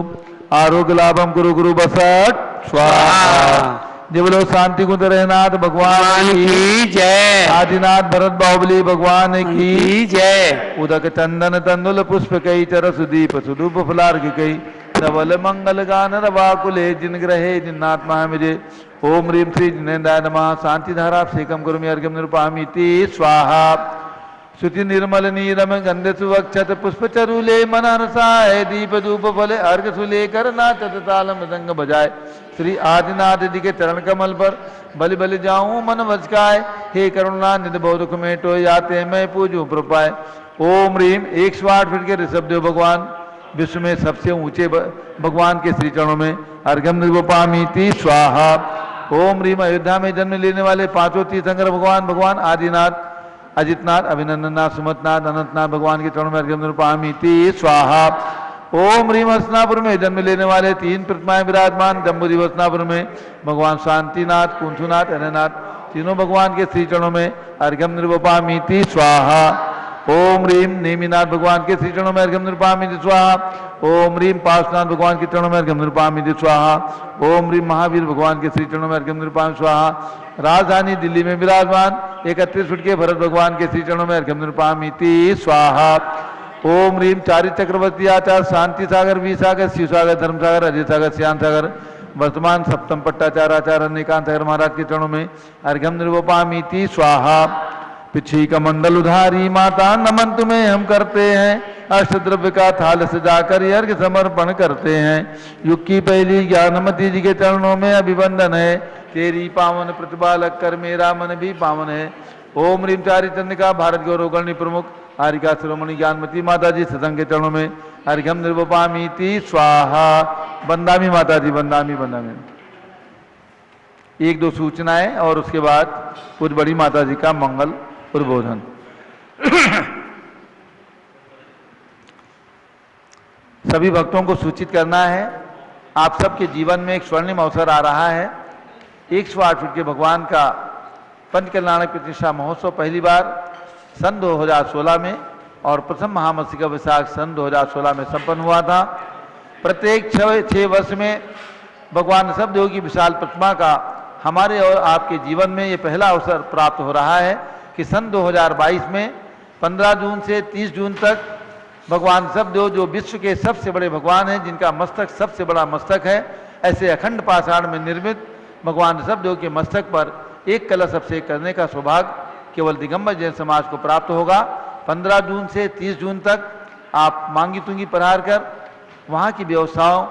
आरोग्य लाभम गुरु गुरु बसट स्वाहा। जय बोलो शांति कुंज रहनाथ भगवान की जय आदिनाथ भरत बाहुबली भगवान की जय उदक चंदन तंदुल पुष्प कई चर सुदीप सुदूप फलार्घ कई धवल मंगल गान रवाकुले जिन ग्रहे जिन्नात्मा मुझे ओम ह्रीम श्री जिनेन्द्राय नमः शांति धारा सेकम कुरुमि अर्घ्यम निरुपामीति स्वाहा। श्रुति निर्मल नीरम गंध सुवक्षत पुष्प चरूले मन हर्षाय दीप धूप फले अर्घ सुलेकर नाचत ताल मृदंग बजाए श्री आदिनाथ जी के चरण कमल पर बलि बलि जाऊं मन वचकाय हे करुणा निधि बहु दुख मेटो याते मैं पूजू प्रपाय ओम ह्रीम 108 फीट के ऋषभ देव भगवान विश्व में सबसे ऊंचे भगवान के श्री चरणों में अर्घ्यम निर्वपामीति स्वाहा। ओम ह्रीम अयोध्या में जन्म लेने वाले पांचों तीर्थंकर भगवान भगवान आदिनाथ अजितनाथ अभिनंदननाथ सुमतनाथ अनंतनाथ भगवान के चरणों में अर्घ्यम निर्वपामीति स्वाहा। ओम ह्रीम हसनापुर में जन्म लेने वाले 3 प्रतिमाएं विराजमान जम्बूरी हसनापुर में भगवान शांतिनाथ कुंथुनाथ अननाथ तीनों भगवान के श्री चरणों में अर्घ्यम निर्वपामीति स्वाहा। ओम ह्रीम नेमिनाथ भगवान के श्री चरणों में अर्घ्यम निर्वपामीति स्वाहा। ओम ह्रीम पार्श्वनाथ भगवान के चरणों में अर्घ्यम निर्वपामीति स्वाहा। ओम ह्रीम महावीर भगवान के श्री चरणों में अर्घ्यम निर्वपामीति स्वाहा। राजधानी दिल्ली में विराजमान 31 फुट के भरत भगवान के श्री चरणों में अर्घ्यम निर्वपामीति स्वाहा। ओम ह्रीम चारि चक्रवर्ती आचार्य शांति सागर वी सागर शिव सागर धर्म सागर अजय सागर श्याम सागर वर्तमान सप्तम पट्टाचार्य आचार्य अनिकांत सागर महाराज के चरणों में अर्घ्यम निर्वपामीति स्वाहा। पिछी का मंडल उधारी माता नमन तुम्हें हम करते हैं अष्टद्रव्य का थाल सजाकर अर्घ समर्पण करते हैं। युग की पहली ज्ञानमती जी के चरणों में अभिवंदन है तेरी पावन प्रतिभा लग कर मेरा मन भी पावन है। ओम ह्रीम चारि चंद्रिका भारत गौरव गणनी प्रमुख आरिका शिरोमणि ज्ञानमती माता जी सत्संग के चरणों में अर्घ्यम निर्वपामीति स्वाहा। बंदामी माता जी बंदामी बंदामी। 1-2 सूचनाएं और उसके बाद कुछ बड़ी माता जी का मंगल उद्बोधन। सभी भक्तों को सूचित करना है आप सबके जीवन में एक स्वर्णिम अवसर आ रहा है। 108 फीट के भगवान का पंचकल्याणक प्रतिष्ठा महोत्सव पहली बार सन 2016 में और प्रथम महामस्तिका विशाख सन 2016 में संपन्न हुआ था। प्रत्येक 6 वर्ष में भगवान ऋषभदेव की विशाल प्रतिमा का हमारे और आपके जीवन में ये पहला अवसर प्राप्त हो रहा है कि सन 2022 में 15 जून से 30 जून तक भगवान ऋषभदेव जो विश्व के सबसे बड़े भगवान हैं, जिनका मस्तक सबसे बड़ा मस्तक है, ऐसे अखंड पाषाण में निर्मित भगवान ऋषभदेव के मस्तक पर एक कलश अभिषेक करने का सौभाग्य केवल दिगंबर जैन समाज को प्राप्त होगा। 15 जून से 30 जून तक आप मांगी तुंगी पधार कर वहाँ की व्यवस्थाओं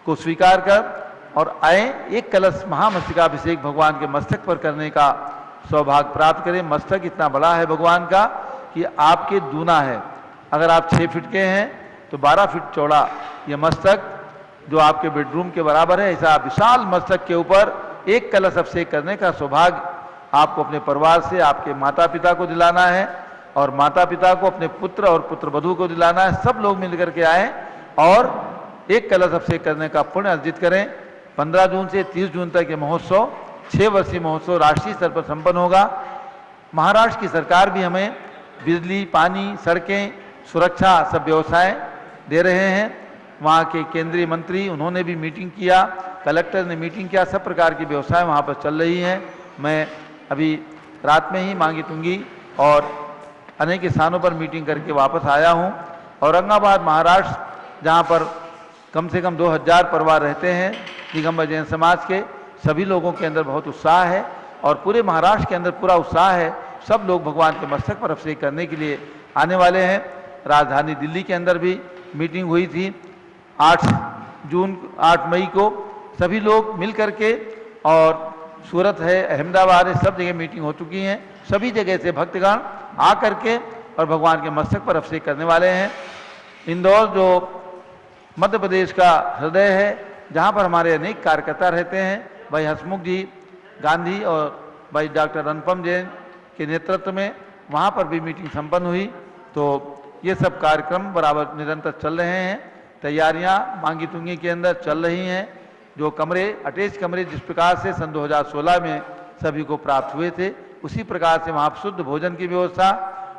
को स्वीकार कर और आए एक कलश महामस्तकाभिषेक भगवान के मस्तक पर करने का सौभाग्य प्राप्त करें। मस्तक इतना बड़ा है भगवान का कि आपके दूना है। अगर आप 6 फीट के हैं तो 12 फीट चौड़ा यह मस्तक जो आपके बेडरूम के बराबर है, ऐसा विशाल मस्तक के ऊपर एक कलश अभिषेक करने का सौभाग्य आपको अपने परिवार से आपके माता पिता को दिलाना है और माता पिता को अपने पुत्र और पुत्र वधू को दिलाना है। सब लोग मिलकर के आए और एक कलश अभिषेक करने का पुण्य अर्जित करें। 15 जून से 30 जून तक ये महोत्सव 6 वर्षीय महोत्सव राष्ट्रीय स्तर पर संपन्न होगा। महाराष्ट्र की सरकार भी हमें बिजली, पानी, सड़कें, सुरक्षा सब व्यवस्थाएं दे रहे हैं। वहाँ के केंद्रीय मंत्री उन्होंने भी मीटिंग किया, कलेक्टर ने मीटिंग किया, सब प्रकार की व्यवस्थाएं वहाँ पर चल रही हैं। मैं अभी रात में ही मांगी तुंगी और अनेक स्थानों पर मीटिंग करके वापस आया हूँ। औरंगाबाद महाराष्ट्र, जहाँ पर कम से कम 2000 परिवार रहते हैं दिगंबर जैन समाज के, सभी लोगों के अंदर बहुत उत्साह है और पूरे महाराष्ट्र के अंदर पूरा उत्साह है। सब लोग भगवान के मस्तक पर अभिषेक करने के लिए आने वाले हैं। राजधानी दिल्ली के अंदर भी मीटिंग हुई थी 8 मई को, सभी लोग मिल करके, और सूरत है, अहमदाबाद है, सब जगह मीटिंग हो चुकी हैं। सभी जगह से भक्तगण आ करके और भगवान के मस्तक पर अभिषेक करने वाले हैं। इंदौर जो मध्य प्रदेश का हृदय है, जहाँ पर हमारे अनेक कार्यकर्ता रहते हैं, भाई हसमुख जी गांधी और भाई डॉक्टर अनुपम जैन के नेतृत्व में वहाँ पर भी मीटिंग संपन्न हुई। तो ये सब कार्यक्रम बराबर निरंतर चल रहे हैं। तैयारियाँ मांगी तुंगी के अंदर चल रही हैं। जो कमरे, अटैच कमरे जिस प्रकार से सन 2016 में सभी को प्राप्त हुए थे, उसी प्रकार से वहाँ शुद्ध भोजन की व्यवस्था,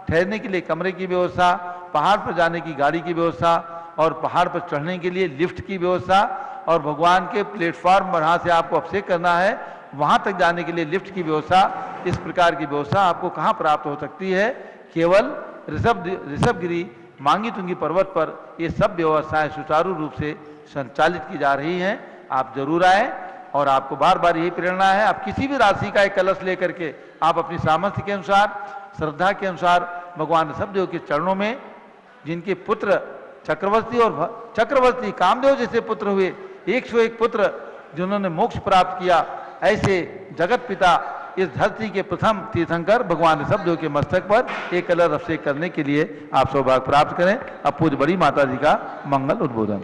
ठहरने के लिए कमरे की व्यवस्था, पहाड़ पर जाने की गाड़ी की व्यवस्था, और पहाड़ पर चढ़ने के लिए लिफ्ट की व्यवस्था, और भगवान के प्लेटफॉर्म जहाँ से आपको अभिषेक करना है वहाँ तक जाने के लिए लिफ्ट की व्यवस्था। इस प्रकार की व्यवस्था आपको कहाँ प्राप्त हो सकती है? केवल ऋषभगिरी मांगी तुंगी पर्वत पर ये सब व्यवस्थाएं सुचारू रूप से संचालित की जा रही हैं। आप जरूर आए, और आपको बार बार यही प्रेरणा है, आप किसी भी राशि का एक कलश लेकर के आप अपनी सामर्थ्य के अनुसार, श्रद्धा के अनुसार भगवान ऋषभदेव के चरणों में, जिनके पुत्र चक्रवर्ती कामदेव जैसे पुत्र हुए, 101 पुत्र जिन्होंने मोक्ष प्राप्त किया, ऐसे जगत पिता इस धरती के प्रथम तीर्थंकर भगवान ऋषभदेव के मस्तक पर एक कलश अभिषेक करने के लिए आप सौभाग्य प्राप्त करें। अब पूज्य बड़ी माता जी का मंगल उद्बोधन।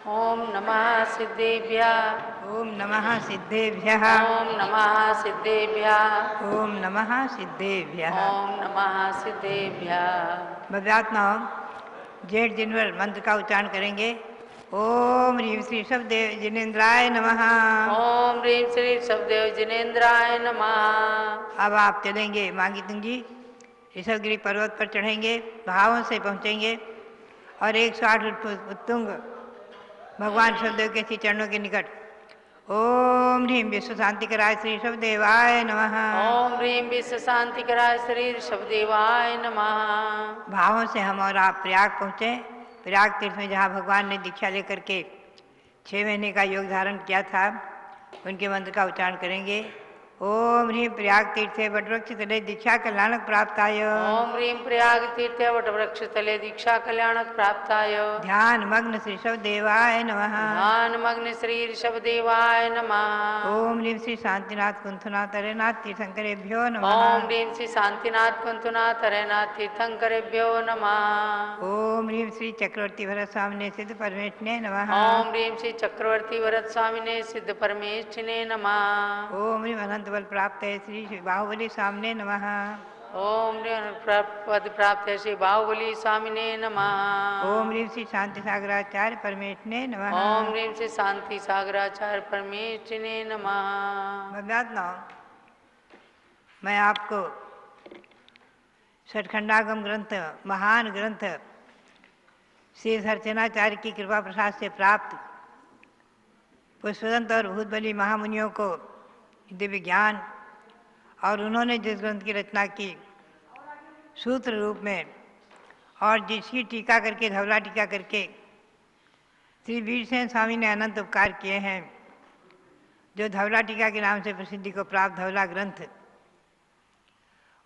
ओम नमः सिद्धेभ्यः। ओम नमः सिद्धेभ्यः। ओम नमः सिद्धेभ्यः। ओम नमः सिद्धेभ्यः। ओम नमः सिद्धेभ्यः। बब्यात्माओं जेठ जिनवर मंत्र का उच्चारण करेंगे। ओम ह्रीं श्री ऋषभदेव जिनेन्द्राय नमः। ओम ह्रीं श्री ऋषभदेव जिनेन्द्राय नमः। अब आप चलेंगे मांगी तुंगी, ऋषभगिरी पर्वत पर चढ़ेंगे, भावों से पहुँचेंगे और 108 उत्तुंग भगवान ऋषभदेव के श्री चरणों के निकट ओम ह्रीं विश्व शांति कराय श्री ऋषभदेवाय नमः। ओम ह्रीं विश्व शांति कराय श्री ऋषभदेवाय नमः। भावों से हम और आप प्रयाग पहुँचे। प्रयाग तीर्थ में जहाँ भगवान ने दीक्षा लेकर के 6 महीने का योग धारण किया था, उनके मंत्र का उच्चारण करेंगे। ओम ह्रीं प्रयाग तीर्थे वटवृक्ष तले दीक्षा कल्याणक प्राप्ताय। ओम ह्रीं प्रयाग तीर्थे वटवृक्ष तले दीक्षा कल्याणक प्राप्ताय। ध्यान मग्न श्री ऋषभदेवाय नमः। ध्यान मग्न श्री ऋषभदेवाय नमः। ओम ह्रीं श्री शांतिनाथ कुंथनाथ हरेनाथ तीर्थंकरेभ्यो नमः। ओम ह्रीं श्री शांतिनाथ कुंतनाथ हरेनाथ तीर्थंकरेभ्यो नमः। ओम ह्रीं श्री चक्रवर्ती भरत स्वामिने सिद्ध परमेष्ठिने नमः। ओम ह्रीं श्री चक्रवर्ती वरद स्वामिने सिद्ध परमेष्ठिने नमः। ओम ह्रीं अनंत बल प्राप्त है श्री बाहुबली स्वामिने नमः। ओम पद प्राप्त है श्री बाहुबली स्वामिने नमः। ओम ह्रीं श्री शांति सागराचार्य परमेष्ठिने नमः। ओम ह्रीं श्री शांति सागराचार्य परमेष्ठिने नमः। बब्यात्माओं मैं आपको षटखंडागम ग्रंथ, महान ग्रंथ श्री हरसेनाचार्य की कृपा प्रसाद से प्राप्त पुष्पदंत और भूतबली महामुनियों को दिव्य ज्ञान, और उन्होंने जिस ग्रंथ की रचना की सूत्र रूप में, और जिसकी टीका करके, धवला टीका करके श्री वीरसेन स्वामी ने अनंत उपकार किए हैं, जो धवला टीका के नाम से प्रसिद्धि को प्राप्त धवला ग्रंथ,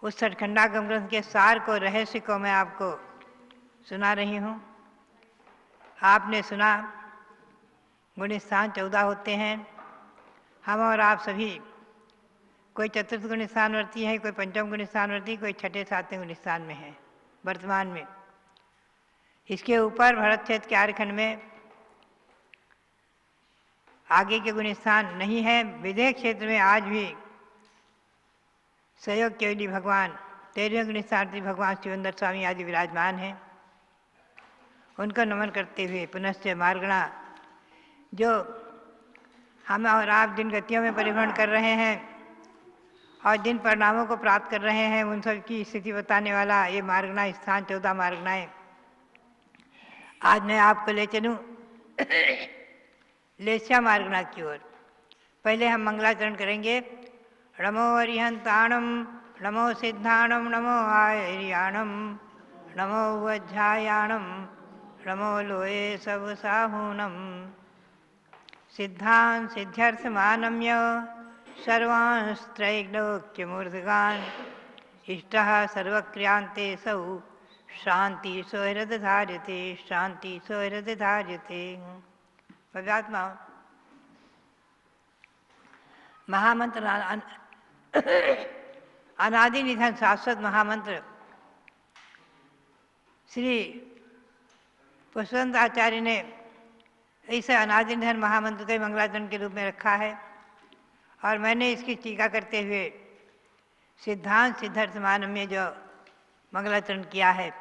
उस षटखंडागम ग्रंथ के सार को, रहस्य को मैं आपको सुना रही हूँ। आपने सुना गुण स्थान 14 होते हैं। हम और आप सभी कोई चतुर्थ गुण स्थानवर्ती है, कोई पंचम गुण स्थानवर्ती, कोई छठे सातवें गुण स्थान में है वर्तमान में। इसके ऊपर भरत क्षेत्र के आर्यखंड में आगे के गुण स्थान नहीं है। विदेह क्षेत्र में आज भी सहयोग केवली भगवान 13वें गुण स्थानार्थी भगवान शिवेंद्र स्वामी आदि विराजमान हैं। उनको नमन करते हुए पुनश्च मार्गणा जो हम और आप जिन गतियों में परिभ्रमण कर रहे हैं और जिन परिणामों को प्राप्त कर रहे हैं, उन सब की स्थिति बताने वाला ये मार्गणा स्थान 14 मार्गणाएँ आज मैं आपको ले चलूँ लेस्या मार्गणा की ओर। पहले हम मंगलाचरण करेंगे। नमो अरिहंताणम, नमो सिद्धाणम, नमो आयरियाणम, नमो वज्रायाणम, नमो लोये सब साहूनम। सिद्धान् सिद्ध्यर्थमानम्य सर्वांस्त्रैलोक्यमूर्धगान् इष्टः सर्वक्रियान्ते सौ शांति सौहृदधार्यते शांति सौहृदधार्यते। पदात्मा महामंत्र अनादि निधन शाश्वत महामंत्र श्री पुष्पवंत आचार्य ने इसे अनादि निधन महामंत्र के मंगलाचरण के रूप में रखा है और मैंने इसकी टीका करते हुए सिद्धांत सिद्धार्थ मानव में जो मंगलाचरण किया है।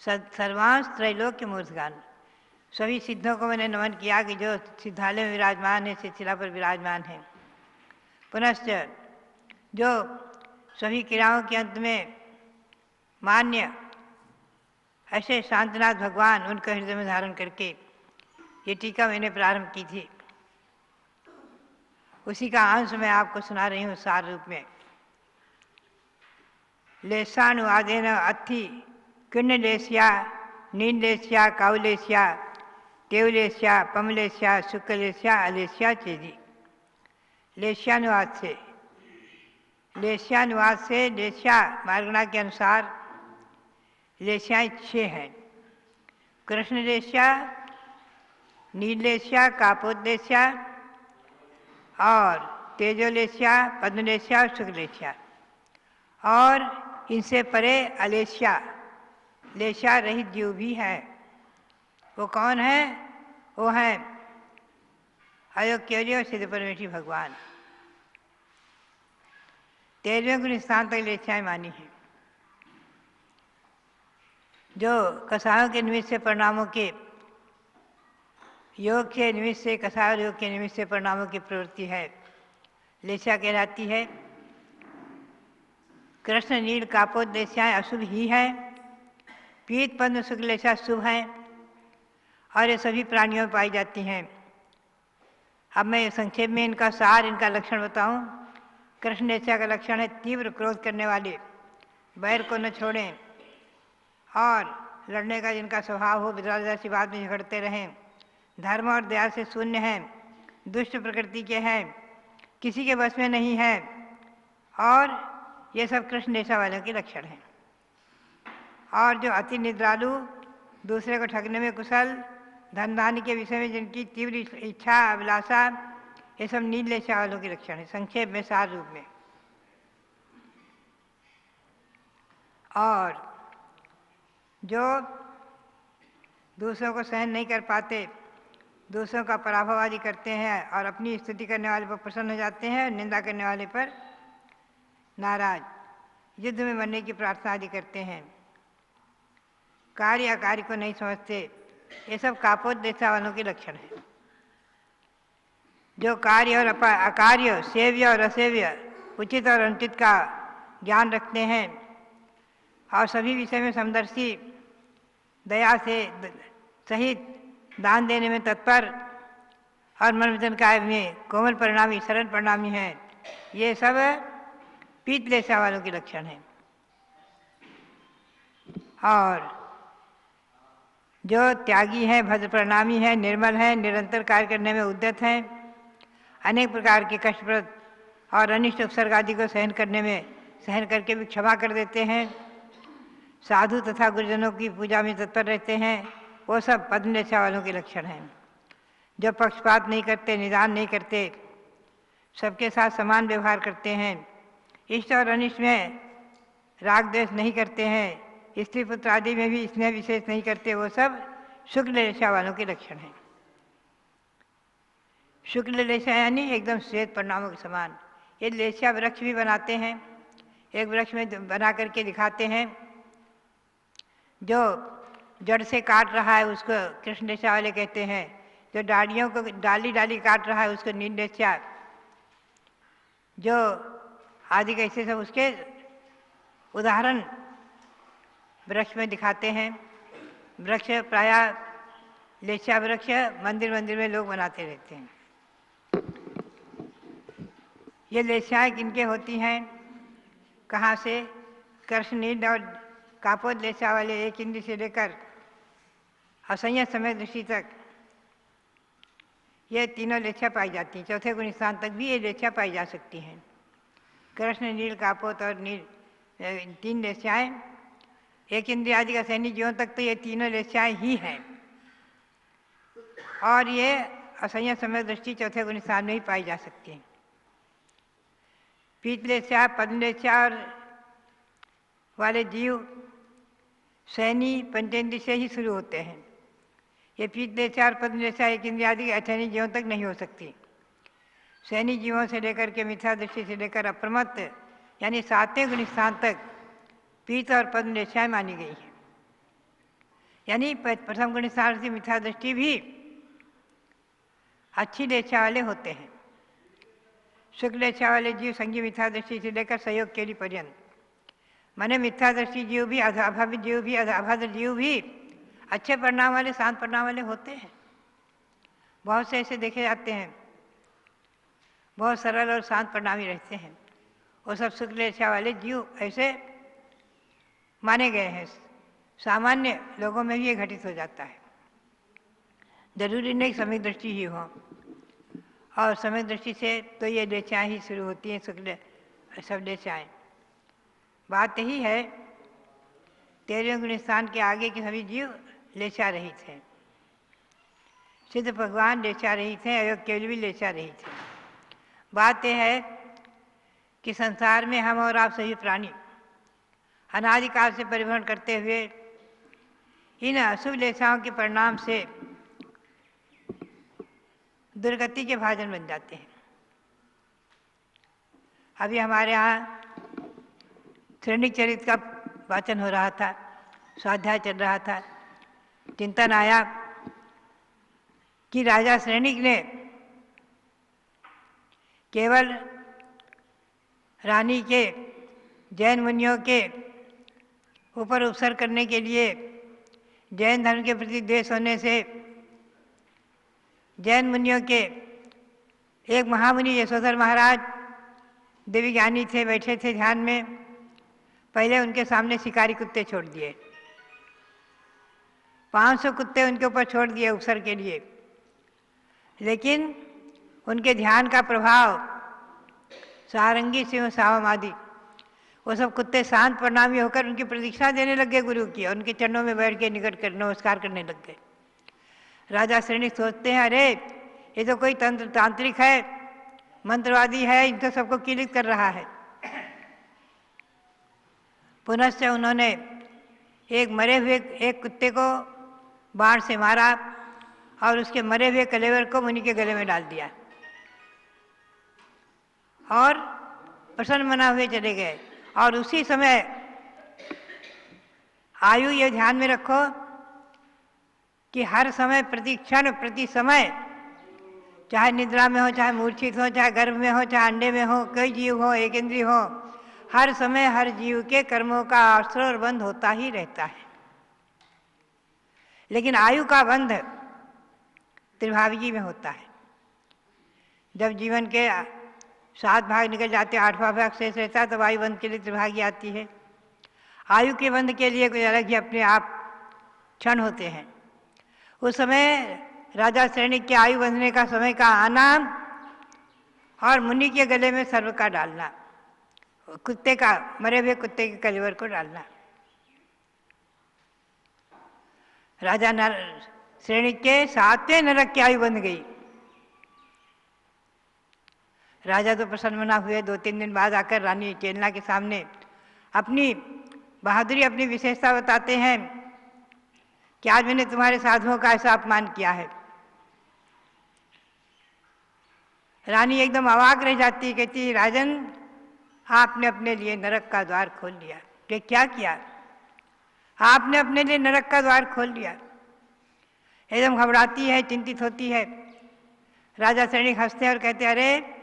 सर्वांश त्रैलोक्य मूर्धगान, सभी सिद्धों को मैंने नमन किया कि जो सिद्धालय में विराजमान है, शिला पर विराजमान है। पुनश्च जो सभी क्रियाओं के अंत में मान्य ऐसे शांतनाथ भगवान, उनका हृदय में धारण करके ये टीका मैंने प्रारंभ की थी, उसी का अंश मैं आपको सुना रही हूँ सार रूप में। लेशानुवादेन अत्थि किन्नलेस्या नीलेस्या काउलेस्या केवलेस्या पमलेस्या शुक्लेस्या अलेस्या चेदी। लेस्यानुवाद से लेस्या मार्गणा के अनुसार लेस्याएँ 6 हैं। कृष्ण लेस्या, नीलेस्या, कापोदेस्या और तेजोलेस्या, पद्मलेस्या और शुक्लेस्या। और इनसे परे अलेस्या, लेस्या रहित जीव भी है। वो कौन है? वो है अयोग्य और सिद्ध परमेश्वरी भगवान। 13वें गुण स्थान तक लेस्याएँ मानी है। जो कसायों के निमित्त से परिणामों के योग के निमित्त से, कसाय योग के निमित्त से परिणामों की प्रवृत्ति है, लेस्या कहलाती है। कृष्ण नील कापोद लेस्याएँ अशुभ ही है, पीत पद्म शुक्ल लेस्या शुभ हैं और ये सभी प्राणियों में पाई जाती हैं। अब मैं संक्षेप में इनका सार, इनका लक्षण बताऊं। कृष्ण लेस्या का लक्षण है तीव्र क्रोध करने वाले, बैर को न छोड़ें और लड़ने का जिनका स्वभाव हो, विद्रासी बात में झगड़ते रहें, धर्म और दया से शून्य हैं, दुष्ट प्रकृति के हैं, किसी के बस में नहीं है, और ये सब कृष्ण लेस्या वालों के लक्षण हैं। और जो अति निद्रालु, दूसरे को ठगने में कुशल, धनदानी के विषय में जिनकी तीव्र इच्छा अभिलाषा, ये सब नील लेस्या वालों के लक्षण है, संक्षेप में सार रूप में। और जो दूसरों को सहन नहीं कर पाते, दूसरों का पराभव आदि करते हैं और अपनी स्तुति करने वाले पर प्रसन्न हो जाते हैं, निंदा करने वाले पर नाराज, युद्ध में मरने की प्रार्थना आदि करते हैं, कार्य अकार्य को नहीं समझते, ये सब कापोद लेस्या वालों के लक्षण हैं। जो कार्य और अकार्य, सेव्य और असेव्य, उचित और अनुचित का ज्ञान रखते हैं और सभी विषय में समदर्शी, दया से सहित दान देने में तत्पर और मनोवचन काय में कोमल परिणामी, सरल परिणामी हैं, ये सब पीत लेस्या वालों के लक्षण हैं। और जो त्यागी हैं, भद्र परिणामी हैं, निर्मल हैं, निरंतर कार्य करने में उद्यत हैं, अनेक प्रकार के कष्टप्रद और अनिष्ट उपसर्ग आदि को सहन करके भी क्षमा कर देते हैं, साधु तथा गुरुजनों की पूजा में तत्पर रहते हैं, वो सब पद्म लेस्या वालों के लक्षण हैं। जो पक्षपात नहीं करते, निदान नहीं करते, सबके साथ समान व्यवहार करते हैं, इष्ट और अनिष्ट में राग द्वेष नहीं करते हैं, स्त्री पुत्र आदि में भी स्नेह विशेष नहीं करते, वो सब शुक्ल लेस्या वालों के लक्षण हैं। शुक्ल लेस्या यानी एकदम श्वेत परिणामों के समान। ये लेस्या वृक्ष भी बनाते हैं, एक वृक्ष में बना करके दिखाते हैं। जो जड़ से काट रहा है उसको कृष्ण लेस्या वाले कहते हैं, जो डालियों को डाली डाली काट रहा है उसको नील लेस्या, जो आदि कैसे सब उसके उदाहरण वृक्ष में दिखाते हैं। वृक्ष प्रायः लेस्या वृक्ष मंदिर में लोग बनाते रहते हैं। ये लेस्याएँ किनके होती हैं, कहाँ से? कृष्ण नील और कापोद लेस्या वाले एक इंद्र से लेकर असंयत समय दृष्टि तक ये तीनों लेच्छा पाई जाती हैं। चौथे गुण स्थान तक भी ये लेच्छा पाई जा सकती हैं। कृष्ण, नील, कापोत और नील, तीन लेच्छाएँ। एक इंद्रिय आदि का सैनिक जीवन तक तो ये तीनों लेच्छाएँ ही हैं, और ये असंयत समय दृष्टि चौथे गुण स्थान में ही पाई जा सकती है। पीत लेच्छा, पद्म लेच्छा और वाले जीव सैनी पंचेंद्रिय से ही शुरू होते हैं। ये पीत लेच्छा और पद्म लेच्छा एक इंद्रिय आदि असैनिक जीवन तक नहीं हो सकती। सैनिक जीवों से लेकर के मिथ्या दृष्टि से लेकर अप्रमत्त यानी सातवें गुण स्थान तक पीत और पद्म लेच्छाएँ मानी गई है। यानी प्रथम गुण स्थान से मिथ्या दृष्टि भी अच्छी लेच्छा वाले होते हैं। शुक्ल लेच्छा वाले जीव संगी मिथ्या दृष्टि से लेकर सहयोग के लिए पर्यंत, माने मिथ्या दृष्टि जीव भी, अभावित जीव भी, अभद्र जीव भी अच्छे परिणाम वाले, शांत परिणाम वाले होते हैं। बहुत से ऐसे देखे जाते हैं, बहुत सरल और शांत परिणामी रहते हैं। वो सब शुक्ल लेच्छा वाले जीव ऐसे माने गए हैं। सामान्य लोगों में भी ये घटित हो जाता है। जरूरी नहीं समय दृष्टि ही हो, और समय दृष्टि से तो ये लेच्छाएँ ही शुरू होती हैं, शुक्ल सब लेच्छाएँ। बात यही है, 13वें गुण स्थान के आगे के सभी जीव लेच्छा रहित हैं। सिद्ध भगवान लेच्छा रहित हैं, अयोग केवल भी लेच्छा रहित हैं। बात यह है कि संसार में हम और आप सभी प्राणी अनादिकाल से परिभ्रमण करते हुए इन अशुभ लेच्छाओं के परिणाम से दुर्गति के भाजन बन जाते हैं। अभी हमारे यहाँ श्रेणिक चरित्र का वाचन हो रहा था, स्वाध्याय चल रहा था। चिंतन आया कि राजा श्रेणिक ने केवल रानी के जैन मुनियों के ऊपर उपसर्ग करने के लिए जैन धर्म के प्रति द्वेष होने से जैन मुनियों के एक महामुनि यशोधर महाराज देवी ज्ञानी थे, बैठे थे ध्यान में। पहले उनके सामने शिकारी कुत्ते छोड़ दिए, 500 कुत्ते उनके ऊपर छोड़ दिए उपसर्ग के लिए। लेकिन उनके ध्यान का प्रभाव सारंगी सिंह सावम आदि वो सब कुत्ते शांत परिणामी होकर उनकी प्रतीक्षा देने लग गए गुरु की, और उनके चरणों में बैठ के निकट कर नमस्कार करने लग गए। राजा श्रेणिक सोचते हैं, अरे ये तो कोई तांत्रिक है, मंत्रवादी है, इनको सबको कीलित कर रहा है। पुनश्च उन्होंने एक मरे हुए एक कुत्ते को बाण से मारा और उसके मरे हुए कलेवर को मुनि के गले में डाल दिया और प्रसन्न मना हुए चले गए। और उसी समय आयु ये ध्यान में रखो कि हर समय, प्रति क्षण, प्रति समय, चाहे निद्रा में हो, चाहे मूर्छित हो, चाहे गर्भ में हो, चाहे अंडे में हो, कई जीव हो, एक इंद्रिय हो, हर समय हर जीव के कर्मों का आश्रय और बंध होता ही रहता है। लेकिन आयु का बंध त्रिभावी में होता है। जब जीवन के 7 भाग निकल जाते, 8वां भाग शेष रहता है, तब आयु बंध के लिए त्रिभागी आती है। आयु के बंध के लिए कोई अलग ही अपने आप क्षण होते हैं। उस समय राजा श्रेणिक के आयु बंधने का समय का आना और मुनि के गले में सर्व का डालना, कुत्ते का, मरे हुए कुत्ते के कलेवर को डालना। राजा श्रेणिक के 7वें नरक की आयु बंध गई। राजा तो प्रसन्न मना हुए। 2-3 दिन बाद आकर रानी चेलना के सामने अपनी बहादुरी, अपनी विशेषता बताते हैं कि आज मैंने तुम्हारे साधुओं का ऐसा अपमान किया है। रानी एकदम अवाक रह जाती, कहती, राजन आपने अपने लिए नरक का द्वार खोल लिया। कि क्या किया? आपने अपने लिए नरक का द्वार खोल दिया। एकदम घबराती है, चिंतित होती है। राजा श्रेणिक हंसते हैं और कहते, अरे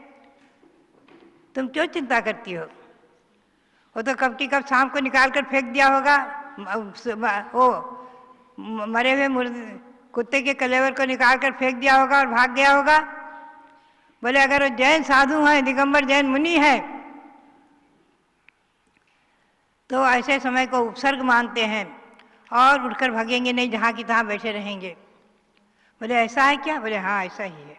तुम क्यों चिंता करती हो? वो तो कब की कब शाम को निकाल कर फेंक दिया होगा। वो मरे हुए कुत्ते के कलेवर को निकाल कर फेंक दिया होगा और भाग गया होगा। बोले अगर वो जैन साधु हैं, दिगंबर जैन मुनि हैं, तो ऐसे समय को उपसर्ग मानते हैं और उठकर भागेंगे नहीं, जहाँ की तहाँ बैठे रहेंगे। बोले ऐसा है क्या? बोले हाँ ऐसा ही है।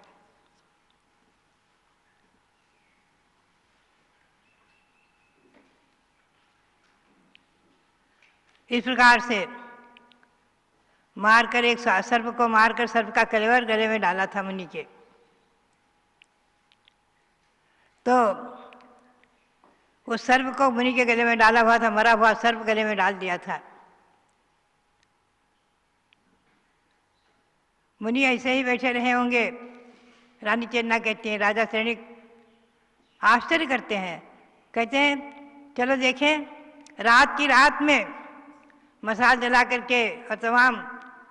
इस प्रकार से मारकर एक सर्प को मारकर सर्प का कलेवर गले में डाला था मुनि के। तो उस सर्प को मुनि के गले में डाला हुआ था, मरा हुआ सर्प गले में डाल दिया था। मुनि ऐसे ही बैठे रहे होंगे। रानी चेन्ना कहती हैं, राजा सैनिक आश्चर्य करते हैं, कहते हैं चलो देखें, रात की रात में मसाल जला करके और तमाम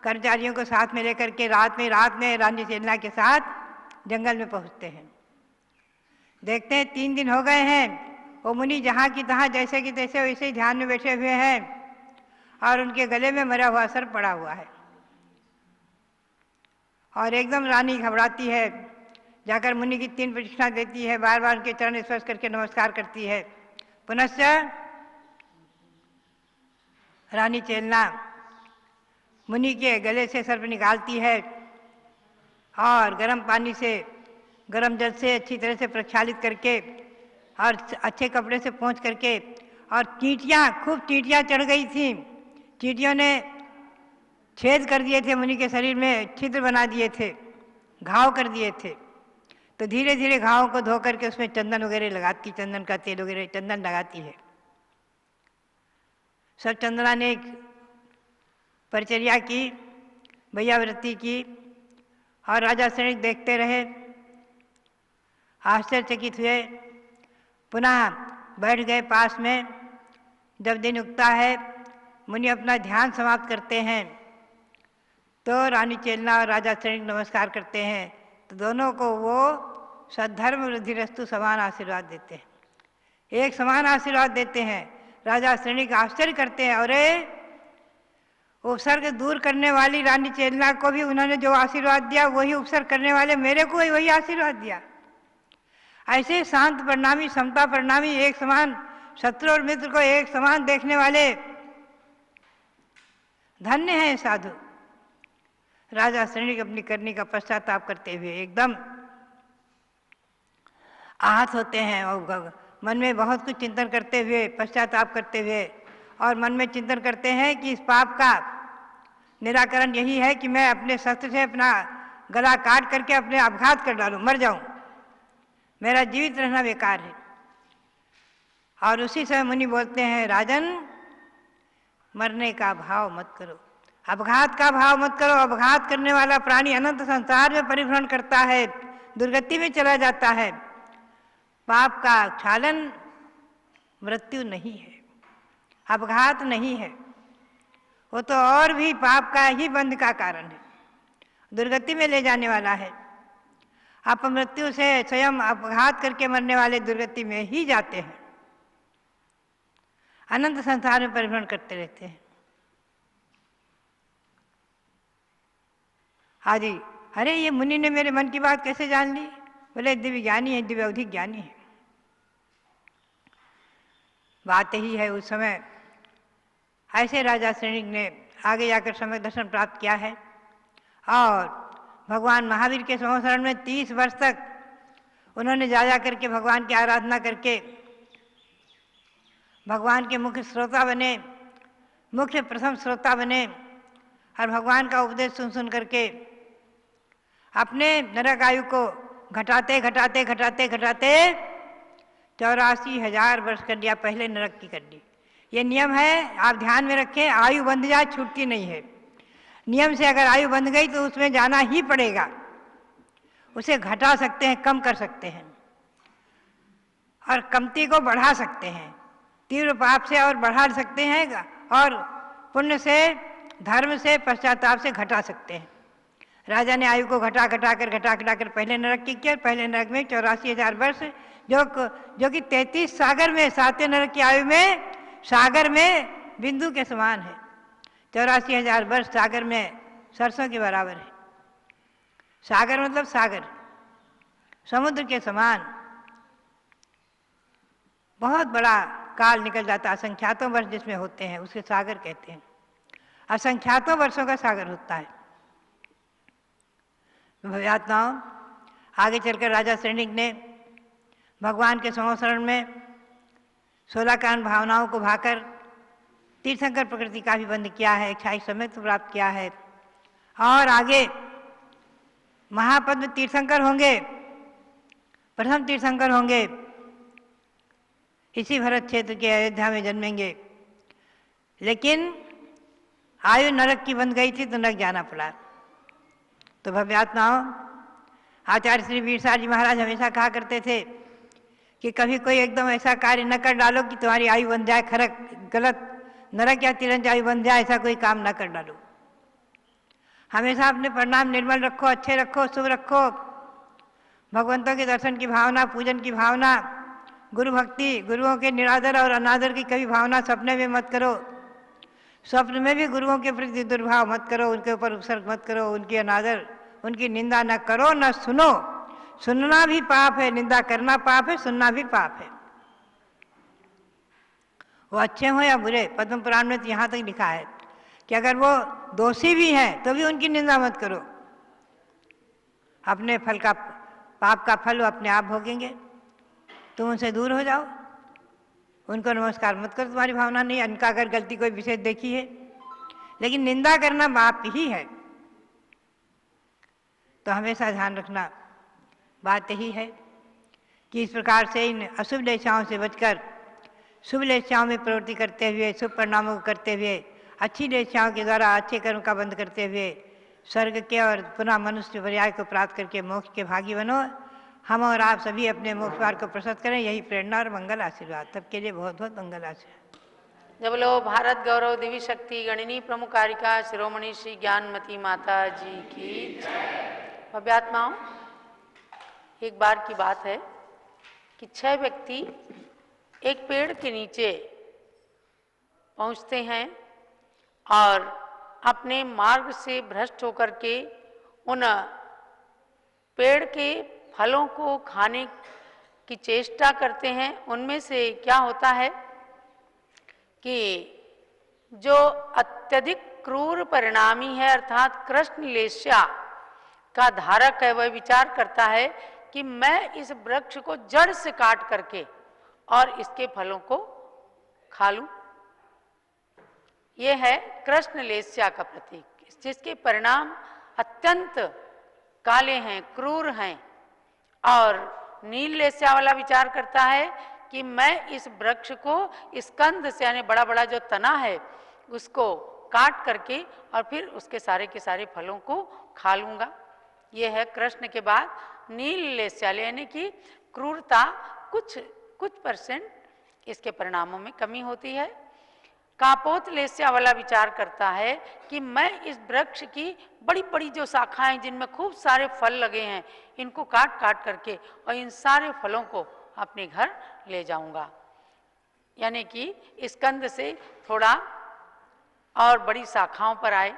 कर्मचारियों को साथ में लेकर के रात में रानी चेन्ना के साथ जंगल में पहुंचते हैं। देखते हैं 3 दिन हो गए हैं, वो मुनि जहाँ की तहाँ जैसे कि तैसे वैसे ही ध्यान में बैठे हुए हैं और उनके गले में मरा हुआ सर्प पड़ा हुआ है। और एकदम रानी घबराती है, जाकर मुनि की 3 प्रदक्षिणा देती है, बार बार उनके चरण स्पर्श करके नमस्कार करती है। पुनश्च रानी चेन्ना मुनि के गले से सर्प निकालती है और गर्म पानी से, गर्म जल से अच्छी तरह से प्रक्षालित करके और अच्छे कपड़े से पोंछ करके, और खूब चींटियाँ चढ़ गई थीं। चींटियों ने छेद कर दिए थे, मुनि के शरीर में छिद्र बना दिए थे, घाव कर दिए थे। तो धीरे धीरे घावों को धो करके उसमें चंदन वगैरह लगाती, चंदन का तेल वगैरह चंदन लगाती है। सब चंद्रा ने परिचर्या की, भैयाव्रती की, और राजा सैनिक देखते रहे, आश्चर्यचकित हुए। पुनः बैठ गए पास में। जब दिन उगता है, मुनि अपना ध्यान समाप्त करते हैं, तो रानी चेन्ना और राजा सैनिक नमस्कार करते हैं। तो दोनों को वो सद्धर्म वृद्धिरस्तु समान आशीर्वाद देते हैं, एक समान आशीर्वाद देते हैं। राजा सैनिक आश्चर्य करते हैं, अरे उपसर्ग दूर करने वाली रानी चेन्ना को भी उन्होंने जो आशीर्वाद दिया वही उपसर्ग करने वाले मेरे को वही आशीर्वाद दिया। ऐसे शांत परिणामी, समता परिणामी, एक समान शत्रु और मित्र को एक समान देखने वाले धन्य हैं साधु। राजा सैनिक अपनी करनी का पश्चाताप करते हुए एकदम आहत होते हैं और मन में बहुत कुछ चिंतन करते हुए, पश्चाताप करते हुए, और मन में चिंतन करते हैं कि इस पाप का निराकरण यही है कि मैं अपने शस्त्र से अपना गला काट करके अपने अपघात कर डालूं, मर जाऊं, मेरा जीवित रहना बेकार है। और उसी समय मुनि बोलते हैं, राजन मरने का भाव मत करो, अपघात का भाव मत करो। अपघात करने वाला प्राणी अनंत संसार में परिभ्रमण करता है, दुर्गति में चला जाता है। पाप का क्षालन मृत्यु नहीं है, अपघात नहीं है, वो तो और भी पाप का ही बंध का कारण है, दुर्गति में ले जाने वाला है। अपमृत्यु से स्वयं अपघात करके मरने वाले दुर्गति में ही जाते हैं, अनंत संसार में परिभ्रमण करते रहते हैं। आदि अरे ये मुनि ने मेरे मन की बात कैसे जान ली? बोले दिव्य ज्ञानी है, दिव्य अवधिक ज्ञानी है। बात यही है, उस समय ऐसे राजा सैनिक ने आगे जाकर समय दर्शन प्राप्त किया है और भगवान महावीर के संवत्सरण में 30 वर्ष तक उन्होंने जा करके भगवान की आराधना करके भगवान के मुख्य श्रोता बने, मुख्य प्रथम श्रोता बने, और भगवान का उपदेश सुन सुन करके अपने नरक आयु को घटाते घटाते घटाते घटाते 84,000 वर्ष कर दिया, पहले नरक की कर दी। ये नियम है, आप ध्यान में रखें, आयु बंध जाए छूटती नहीं है। नियम से अगर आयु बंध गई तो उसमें जाना ही पड़ेगा। उसे घटा सकते हैं, कम कर सकते हैं, और कमती को बढ़ा सकते हैं, तीव्र पाप से और बढ़ा सकते हैं, और पुण्य से, धर्म से, पश्चाताप से घटा सकते हैं। राजा ने आयु को घटा घटा कर पहले नरक की किया। पहले नरक में 84,000 वर्ष, जो कि 33 सागर में, 7वें नरक की आयु में सागर में बिंदु के समान है। 84,000 वर्ष सागर में सरसों के बराबर है। सागर मतलब सागर, समुद्र के समान बहुत बड़ा काल निकल जाता है। असंख्यातों वर्ष जिसमें होते हैं उसे सागर कहते हैं। असंख्यातों वर्षों का सागर होता है। भव्यात्माओं, आगे चलकर राजा सैनिक ने भगवान के संवत्सरण में 16 कान भावनाओं को भाकर तीर्थंकर प्रकृति का भी बंध किया है, 28 सम्यक प्राप्त किया है। और आगे महापद्म तीर्थंकर होंगे, प्रथम तीर्थंकर होंगे, इसी भरत क्षेत्र के अयोध्या में जन्मेंगे। लेकिन आयु नरक की बन गई थी तो नरक जाना पड़ा। तो भव्यात्माओं, आचार्य श्री वीरसार जी महाराज हमेशा कहा करते थे कि कभी कोई एकदम ऐसा कार्य न कर डालो कि तुम्हारी आयु बन जाए खरक, गलत नरक या तिरंज आयु बन जाए, ऐसा कोई काम न कर डालो। हमेशा अपने परिणाम निर्मल रखो, अच्छे रखो, शुभ रखो, भगवंतों के दर्शन की भावना, पूजन की भावना, गुरु भक्ति, गुरुओं के निरादर और अनादर की कभी भावना सपने में मत करो। स्वप्न में भी गुरुओं के प्रति दुर्भाव मत करो, उनके ऊपर उपसर्ग मत करो, उनकी अनादर, उनकी निंदा न करो, न सुनो। सुनना भी पाप है, निंदा करना पाप है, सुनना भी पाप है। वो अच्छे हो या बुरे, पद्म पुराण में तो यहाँ तक लिखा है कि अगर वो दोषी भी हैं तो भी उनकी निंदा मत करो। अपने फल का, पाप का फल वो अपने आप भोगेंगे, तुम उनसे दूर हो जाओ, उनको नमस्कार मत करो, तुम्हारी भावना नहीं। उनका अगर गलती कोई विशेष देखी है, लेकिन निंदा करना पाप ही है। तो हमेशा ध्यान रखना, बात यही है कि इस प्रकार से इन अशुभ लेशाओं से बचकर शुभ लेशाओं में प्रवृत्ति करते हुए, शुभ परिणामों को करते हुए, अच्छी लेशाओं के द्वारा अच्छे कर्म का बंध करते हुए स्वर्ग के और पुनः मनुष्य पर्याय को प्राप्त करके मोक्ष के भागी बनो। हम और आप सभी अपने मोक्ष मार्ग को प्रशस्त करें, यही प्रेरणा और मंगल आशीर्वाद। सबके लिए बहुत बहुत मंगल आशीर्वाद। जब लो भारत गौरव देवी शक्ति गणिनी प्रमुखारिका शिरोमणि श्री ज्ञानमती माता जी की भव्यात्माओं, एक बार की बात है कि 6 व्यक्ति एक पेड़ के नीचे पहुंचते हैं और अपने मार्ग से भ्रष्ट होकर के उन पेड़ के फलों को खाने की चेष्टा करते हैं। उनमें से क्या होता है कि जो अत्यधिक क्रूर परिणामी है, अर्थात कृष्ण लेस्या का धारक है, वह विचार करता है कि मैं इस वृक्ष को जड़ से काट करके और इसके फलों को खा लूं। यह है कृष्ण लेस्या का प्रतीक, जिसके परिणाम अत्यंत काले हैं, क्रूर हैं। और नील लेस्या वाला विचार करता है कि मैं इस वृक्ष को इस कंद से, यानी बड़ा बड़ा जो तना है, उसको काट करके और फिर उसके सारे के सारे फलों को खा लूंगा। यह है कृष्ण के बाद नील लेस्या, यानी कि क्रूरता कुछ परसेंट इसके परिणामों में कमी होती है। कापोत लेस्या वाला विचार करता है कि मैं इस वृक्ष की बड़ी बड़ी जो शाखाएं जिनमें खूब सारे फल लगे हैं, इनको काट काट करके और इन सारे फलों को अपने घर ले जाऊंगा। यानी कि इस कंद से थोड़ा और बड़ी शाखाओं पर आए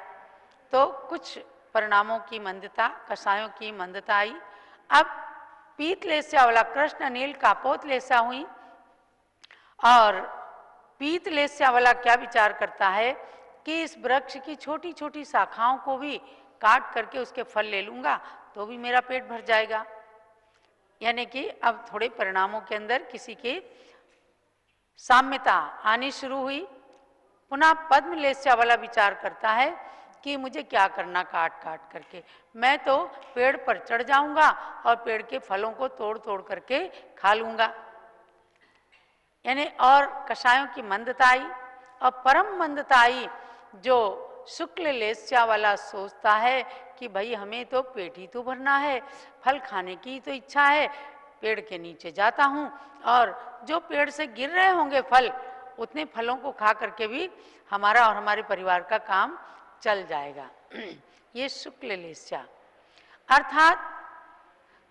तो कुछ परिणामों की मंदता, कषायों की मंदता आई। अब पीत लेस्या वाला कृष्ण नील कापोत लेस्या हुई। और पीत लेस्या वाला क्या विचार करता है कि इस वृक्ष की छोटी छोटी शाखाओं को भी काट करके उसके फल ले लूंगा तो भी मेरा पेट भर जाएगा। यानी कि अब थोड़े परिणामों के अंदर किसी की साम्यता आनी शुरू हुई। पुनः पद्म लेस्या वाला विचार करता है कि मुझे क्या करना काट काट करके, मैं तो पेड़ पर चढ़ जाऊंगा और पेड़ के फलों को तोड़ तोड़ करके खा लूंगा। यानी और कषायों की मंदता आई और परम मंदता आई जो शुक्ल लेस्या वाला सोचता है कि भाई हमें तो पेट ही तो भरना है, फल खाने की तो इच्छा है, पेड़ के नीचे जाता हूँ और जो पेड़ से गिर रहे होंगे फल, उतने फलों को खा करके भी हमारा और हमारे परिवार का काम चल जाएगा। ये शुक्ल लेस्या अर्थात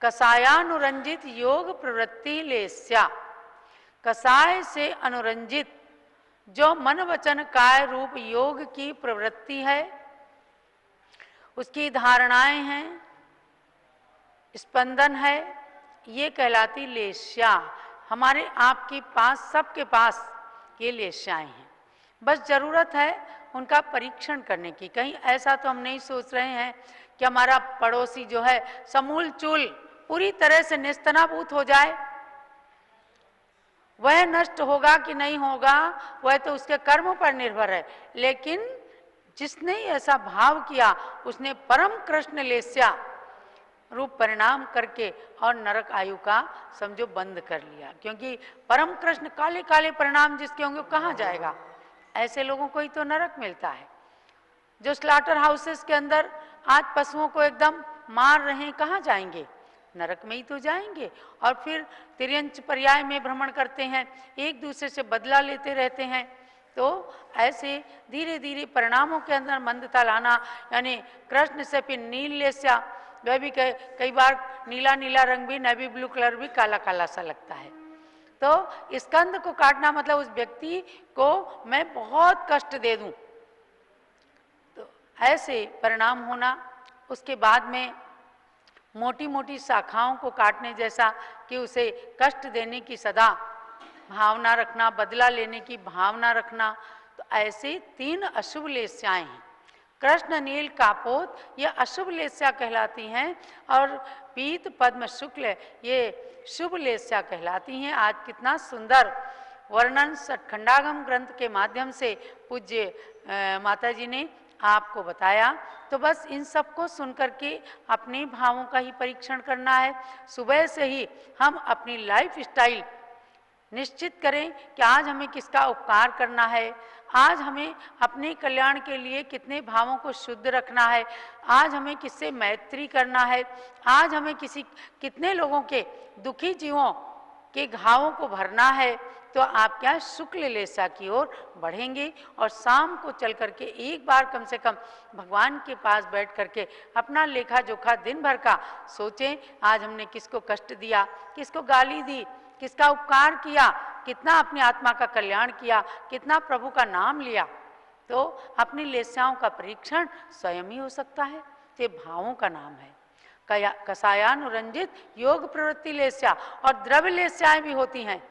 कषायानुरंजित योग प्रवृत्ति लेस्या। कषाय से अनुरंजित जो मन वचन काय रूप योग की प्रवृत्ति है, उसकी धारणाएं हैं, स्पंदन है, ये कहलाती लेस्या। हमारे आपके पास, सबके पास ये लेस्याएं हैं। बस जरूरत है उनका परीक्षण करने की। कहीं ऐसा तो हम नहीं सोच रहे हैं कि हमारा पड़ोसी जो है समूल चूल पूरी तरह से निस्तनाबूत हो जाए वह नष्ट होगा कि नहीं होगा वह तो उसके कर्म पर निर्भर है, लेकिन जिसने ऐसा भाव किया उसने परम कृष्ण लेस्या रूप परिणाम करके और नरक आयु का समझो बंद कर लिया। क्योंकि परम कृष्ण काले काले परिणाम जिसके होंगे वो कहाँ जाएगा? ऐसे लोगों को ही तो नरक मिलता है। जो स्लाटर हाउसेस के अंदर आज पशुओं को एकदम मार रहे हैं, कहाँ जाएंगे? नरक में ही तो जाएंगे। और फिर तिर्यंच पर्याय में भ्रमण करते हैं, एक दूसरे से बदला लेते रहते हैं। तो ऐसे धीरे धीरे परिणामों के अंदर मंदता लाना, यानी कृष्ण से फिर नील लेस्या, वह भी कई बार नीला नीला रंग भी, नेवी ब्लू कलर भी काला काला सा लगता है। तो स्कंद को काटना मतलब उस व्यक्ति को मैं बहुत कष्ट दे दूं, तो ऐसे परिणाम होना। उसके बाद में मोटी मोटी शाखाओं को काटने जैसा कि उसे कष्ट देने की सदा भावना रखना, बदला लेने की भावना रखना। तो ऐसे 3 अशुभ लेस्याएं हैं। कृष्ण नील कापोत ये अशुभ लेस्या कहलाती हैं, और पीत पद्म शुक्ल ये शुभ लेस्या कहलाती हैं। आज कितना सुंदर वर्णन सतखंडागम ग्रंथ के माध्यम से पूज्य माता जी ने आपको बताया। तो बस इन सब को सुनकर के अपने भावों का ही परीक्षण करना है। सुबह से ही हम अपनी लाइफ स्टाइल निश्चित करें कि आज हमें किसका उपकार करना है, आज हमें अपने कल्याण के लिए कितने भावों को शुद्ध रखना है, आज हमें किससे मैत्री करना है, आज हमें कितने लोगों के दुखी जीवों के घावों को भरना है। तो आप क्या शुक्ल लेस्या की ओर बढ़ेंगे। और शाम को चल करके एक बार कम से कम भगवान के पास बैठ करके अपना लेखा जोखा दिन भर का सोचें, आज हमने किसको कष्ट दिया, किसको गाली दी, किसका उपकार किया, कितना अपनी आत्मा का कल्याण किया, कितना प्रभु का नाम लिया। तो अपनी लेस्याओं का परीक्षण स्वयं ही हो सकता है। ये भावों का नाम है। कसायानुरंजित योग प्रवृत्ति लेस्या और द्रव्य लेस्याएं भी होती हैं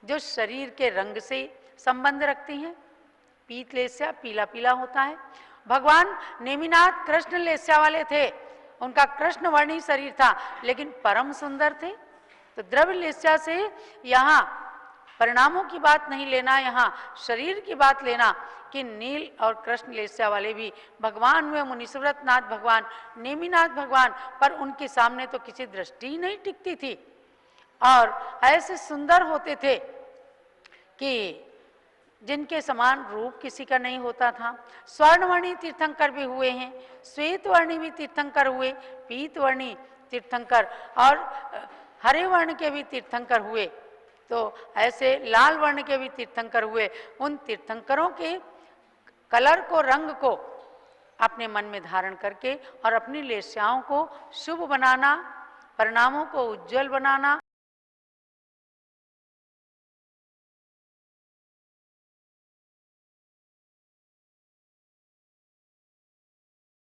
जो शरीर के रंग से संबंध रखती हैं। पीत लेस्या पीला पीला होता है। भगवान नेमिनाथ कृष्ण लेस्या वाले थे, उनका कृष्ण वर्णी शरीर था लेकिन परम सुंदर थे। तो द्रव्य लेस्या से यहाँ परिणामों की बात नहीं लेना, यहाँ शरीर की बात लेना कि नील और कृष्ण लेस्या वाले भी भगवान हुए, मुनीश्वरत नाथ भगवान, नेमिनाथ भगवान, पर उनके सामने तो किसी दृष्टि ही नहीं टिकती थी। और ऐसे सुंदर होते थे कि जिनके समान रूप किसी का नहीं होता था। स्वर्णवर्णी तीर्थंकर भी हुए हैं, श्वेतवर्णी भी तीर्थंकर हुए, पीतवर्णी तीर्थंकर और हरे वर्ण के भी तीर्थंकर हुए। तो ऐसे लाल वर्ण के भी तीर्थंकर हुए। उन तीर्थंकरों के कलर को, रंग को अपने मन में धारण करके और अपनी लेस्याओं को शुभ बनाना, परिणामों को उज्जवल बनाना।